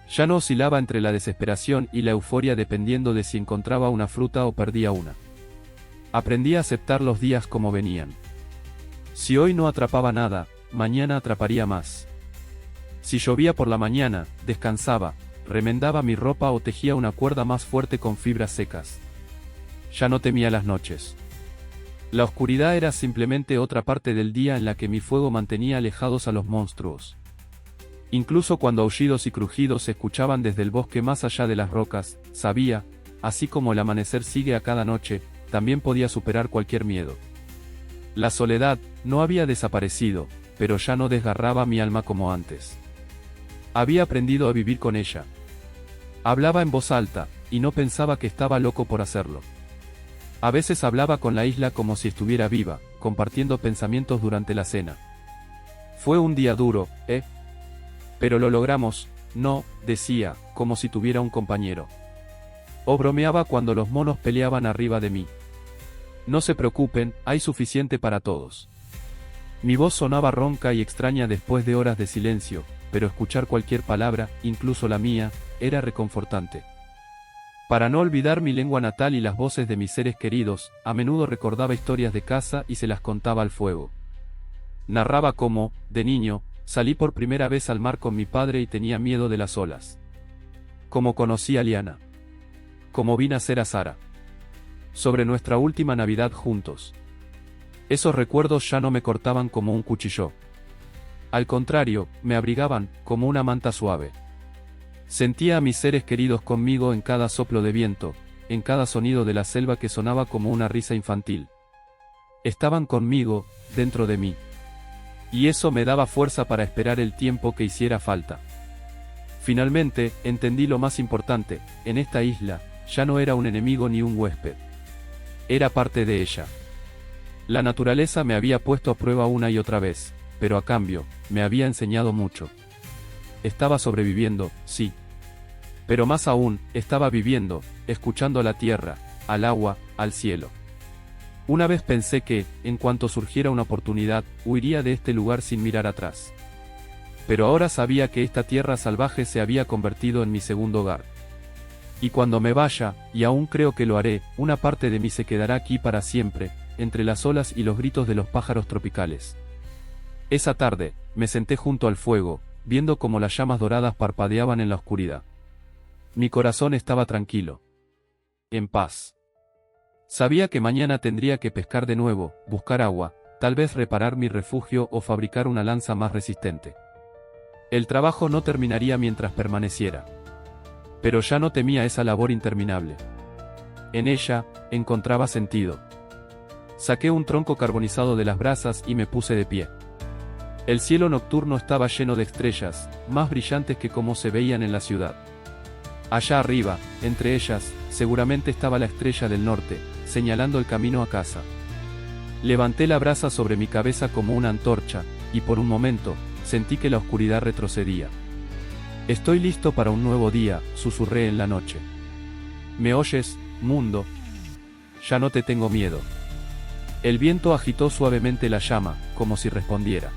Ya no oscilaba entre la desesperación y la euforia dependiendo de si encontraba una fruta o perdía una. Aprendí a aceptar los días como venían. Si hoy no atrapaba nada, mañana atraparía más. Si llovía por la mañana, descansaba, remendaba mi ropa o tejía una cuerda más fuerte con fibras secas. Ya no temía las noches. La oscuridad era simplemente otra parte del día en la que mi fuego mantenía alejados a los monstruos. Incluso cuando aullidos y crujidos se escuchaban desde el bosque más allá de las rocas, sabía, así como el amanecer sigue a cada noche, también podía superar cualquier miedo. La soledad no había desaparecido, pero ya no desgarraba mi alma como antes. Había aprendido a vivir con ella. Hablaba en voz alta, y no pensaba que estaba loco por hacerlo. A veces hablaba con la isla como si estuviera viva, compartiendo pensamientos durante la cena. Fue un día duro, pero lo logramos, no, decía, como si tuviera un compañero. O bromeaba cuando los monos peleaban arriba de mí. No se preocupen, hay suficiente para todos. Mi voz sonaba ronca y extraña después de horas de silencio, pero escuchar cualquier palabra, incluso la mía, era reconfortante. Para no olvidar mi lengua natal y las voces de mis seres queridos, a menudo recordaba historias de casa y se las contaba al fuego. Narraba cómo, de niño, salí por primera vez al mar con mi padre y tenía miedo de las olas. Cómo conocí a Liana. Cómo vi nacer a Sara. Sobre nuestra última Navidad juntos. Esos recuerdos ya no me cortaban como un cuchillo. Al contrario, me abrigaban, como una manta suave. Sentía a mis seres queridos conmigo en cada soplo de viento, en cada sonido de la selva que sonaba como una risa infantil. Estaban conmigo, dentro de mí. Y eso me daba fuerza para esperar el tiempo que hiciera falta. Finalmente, entendí lo más importante, en esta isla, ya no era un enemigo ni un huésped. Era parte de ella. La naturaleza me había puesto a prueba una y otra vez, pero a cambio, me había enseñado mucho. Estaba sobreviviendo, sí. Pero más aún, estaba viviendo, escuchando a la tierra, al agua, al cielo. Una vez pensé que, en cuanto surgiera una oportunidad, huiría de este lugar sin mirar atrás. Pero ahora sabía que esta tierra salvaje se había convertido en mi segundo hogar. Y cuando me vaya, y aún creo que lo haré, una parte de mí se quedará aquí para siempre, entre las olas y los gritos de los pájaros tropicales. Esa tarde, me senté junto al fuego, viendo cómo las llamas doradas parpadeaban en la oscuridad. Mi corazón estaba tranquilo. En paz. Sabía que mañana tendría que pescar de nuevo, buscar agua, tal vez reparar mi refugio o fabricar una lanza más resistente. El trabajo no terminaría mientras permaneciera. Pero ya no temía esa labor interminable. En ella, encontraba sentido. Saqué un tronco carbonizado de las brasas y me puse de pie. El cielo nocturno estaba lleno de estrellas, más brillantes que como se veían en la ciudad. Allá arriba, entre ellas, seguramente estaba la estrella del norte, señalando el camino a casa. Levanté la brasa sobre mi cabeza como una antorcha, y por un momento, sentí que la oscuridad retrocedía. Estoy listo para un nuevo día, susurré en la noche. ¿Me oyes, mundo? Ya no te tengo miedo. El viento agitó suavemente la llama, como si respondiera.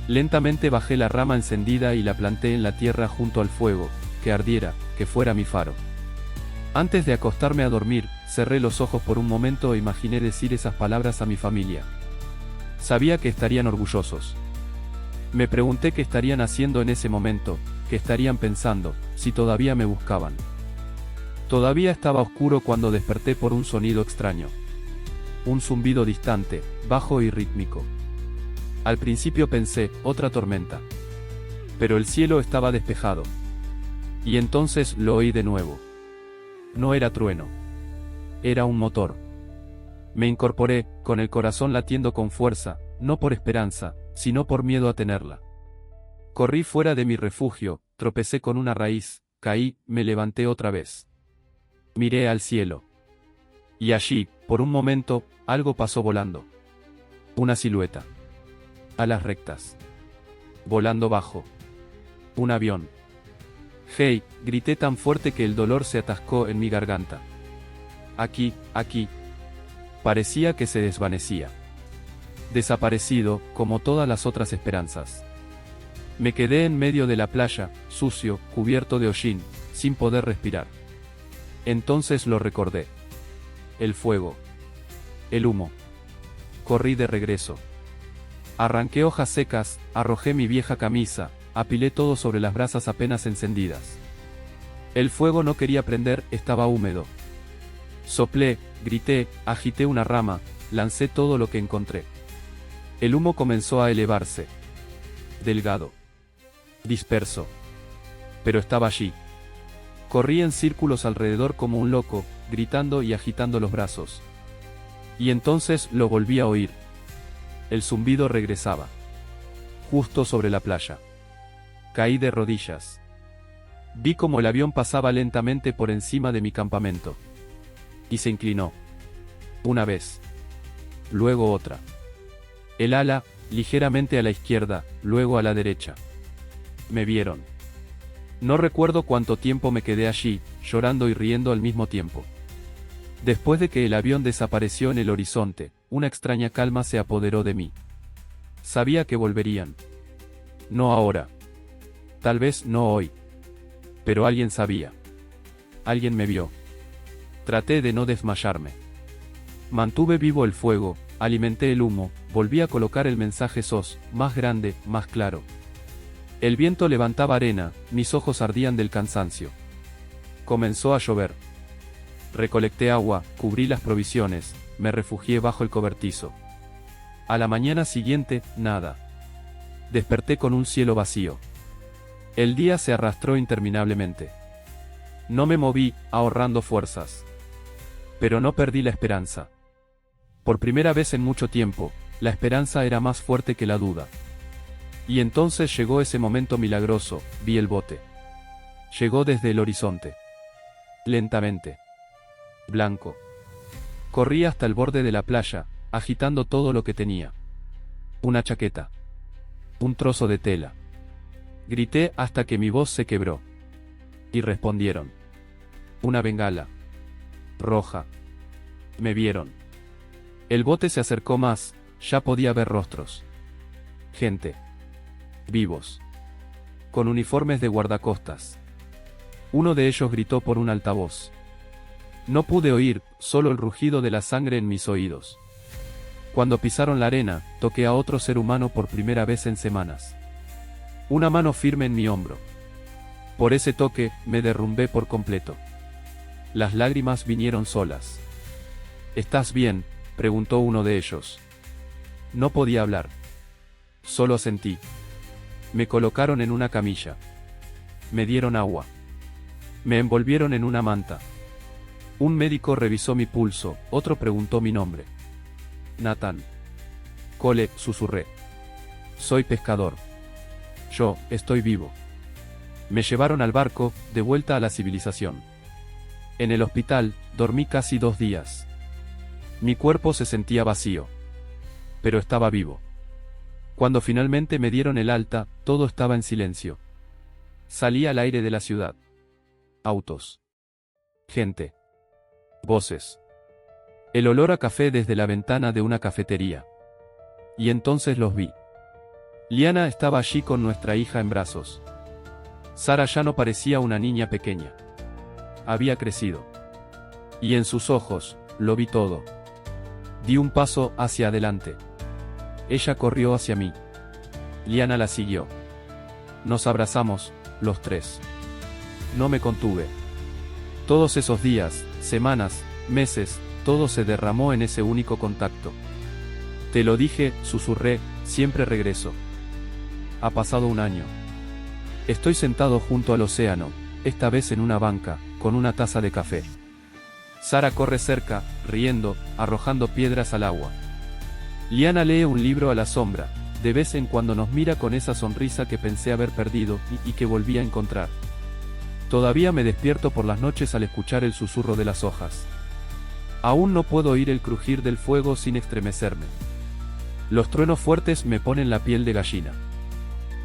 Lentamente bajé la rama encendida y la planté en la tierra junto al fuego, que ardiera, que fuera mi faro. Antes de acostarme a dormir, cerré los ojos por un momento e imaginé decir esas palabras a mi familia. Sabía que estarían orgullosos. Me pregunté qué estarían haciendo en ese momento, qué estarían pensando, si todavía me buscaban. Todavía estaba oscuro cuando desperté por un sonido extraño. Un zumbido distante, bajo y rítmico. Al principio pensé, otra tormenta. Pero el cielo estaba despejado. Y entonces lo oí de nuevo. No era trueno. Era un motor. Me incorporé, con el corazón latiendo con fuerza, no por esperanza, sino por miedo a tenerla. Corrí fuera de mi refugio, tropecé con una raíz, caí, me levanté otra vez. Miré al cielo. Y allí, por un momento, algo pasó volando. Una silueta. Alas rectas. Volando bajo. Un avión. «Hey», grité tan fuerte que el dolor se atascó en mi garganta. Aquí, aquí. Parecía que se desvanecía. Desaparecido, como todas las otras esperanzas. Me quedé en medio de la playa, sucio, cubierto de hollín, sin poder respirar. Entonces lo recordé. El fuego. El humo. Corrí de regreso. Arranqué hojas secas, arrojé mi vieja camisa, apilé todo sobre las brasas apenas encendidas. El fuego no quería prender, estaba húmedo. Soplé, grité, agité una rama, lancé todo lo que encontré. El humo comenzó a elevarse. Delgado. Disperso. Pero estaba allí. Corrí en círculos alrededor como un loco, gritando y agitando los brazos. Y entonces lo volví a oír. El zumbido regresaba. Justo sobre la playa. Caí de rodillas. Vi como el avión pasaba lentamente por encima de mi campamento. Y se inclinó. Una vez. Luego otra. El ala, ligeramente a la izquierda, luego a la derecha. Me vieron. No recuerdo cuánto tiempo me quedé allí, llorando y riendo al mismo tiempo. Después de que el avión desapareció en el horizonte, una extraña calma se apoderó de mí. Sabía que volverían. No ahora. Tal vez no hoy. Pero alguien sabía. Alguien me vio. Traté de no desmayarme. Mantuve vivo el fuego, alimenté el humo, volví a colocar el mensaje SOS, más grande, más claro. El viento levantaba arena, mis ojos ardían del cansancio. Comenzó a llover. Recolecté agua, cubrí las provisiones, me refugié bajo el cobertizo. A la mañana siguiente, nada. Desperté con un cielo vacío. El día se arrastró interminablemente. No me moví, ahorrando fuerzas. Pero no perdí la esperanza. Por primera vez en mucho tiempo, la esperanza era más fuerte que la duda. Y entonces llegó ese momento milagroso, vi el bote. Llegó desde el horizonte. Lentamente. Blanco. Corrí hasta el borde de la playa, agitando todo lo que tenía. Una chaqueta. Un trozo de tela. Grité hasta que mi voz se quebró. Y respondieron. Una bengala. Roja. Me vieron. El bote se acercó más, ya podía ver rostros. Gente. Vivos. Con uniformes de guardacostas. Uno de ellos gritó por un altavoz. No pude oír, solo el rugido de la sangre en mis oídos. Cuando pisaron la arena, toqué a otro ser humano por primera vez en semanas. Una mano firme en mi hombro. Por ese toque, me derrumbé por completo. Las lágrimas vinieron solas. ¿Estás bien?, preguntó uno de ellos. No podía hablar. Solo sentí. Me colocaron en una camilla. Me dieron agua. Me envolvieron en una manta. Un médico revisó mi pulso, otro preguntó mi nombre. Nathan. Cole, susurré. Soy pescador. Yo, estoy vivo. Me llevaron al barco, de vuelta a la civilización. En el hospital, dormí casi 2 días. Mi cuerpo se sentía vacío. Pero estaba vivo. Cuando finalmente me dieron el alta, todo estaba en silencio. Salí al aire de la ciudad. Autos. Gente. Voces. El olor a café desde la ventana de una cafetería. Y entonces los vi. Liana estaba allí con nuestra hija en brazos. Sara ya no parecía una niña pequeña. Había crecido. Y en sus ojos, lo vi todo. Di un paso hacia adelante. Ella corrió hacia mí. Liana la siguió. Nos abrazamos, los tres. No me contuve. Todos esos días, semanas, meses, todo se derramó en ese único contacto. Te lo dije, susurré, siempre regreso. Ha pasado 1 año. Estoy sentado junto al océano, esta vez en una banca, con una taza de café. Sara corre cerca, riendo, arrojando piedras al agua. Liana lee un libro a la sombra, de vez en cuando nos mira con esa sonrisa que pensé haber perdido y que volví a encontrar. Todavía me despierto por las noches al escuchar el susurro de las hojas. Aún no puedo oír el crujir del fuego sin estremecerme. Los truenos fuertes me ponen la piel de gallina.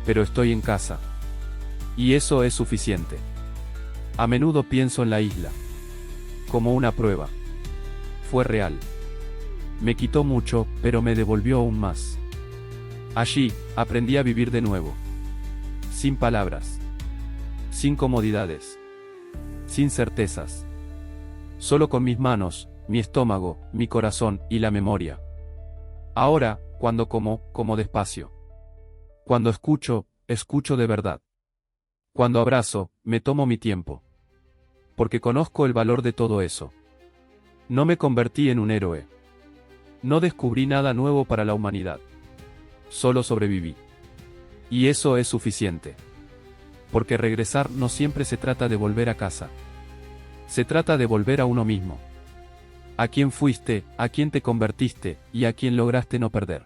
Pero estoy en casa. Y eso es suficiente. A menudo pienso en la isla. Como una prueba. Fue real. Me quitó mucho, pero me devolvió aún más. Allí, aprendí a vivir de nuevo. Sin palabras. Sin comodidades. Sin certezas. Solo con mis manos, mi estómago, mi corazón y la memoria. Ahora, cuando como despacio. Cuando escucho de verdad. Cuando abrazo, me tomo mi tiempo. Porque conozco el valor de todo eso. No me convertí en un héroe. No descubrí nada nuevo para la humanidad. Solo sobreviví. Y eso es suficiente. Porque regresar no siempre se trata de volver a casa. Se trata de volver a uno mismo. A quién fuiste, a quién te convertiste, y a quién lograste no perder.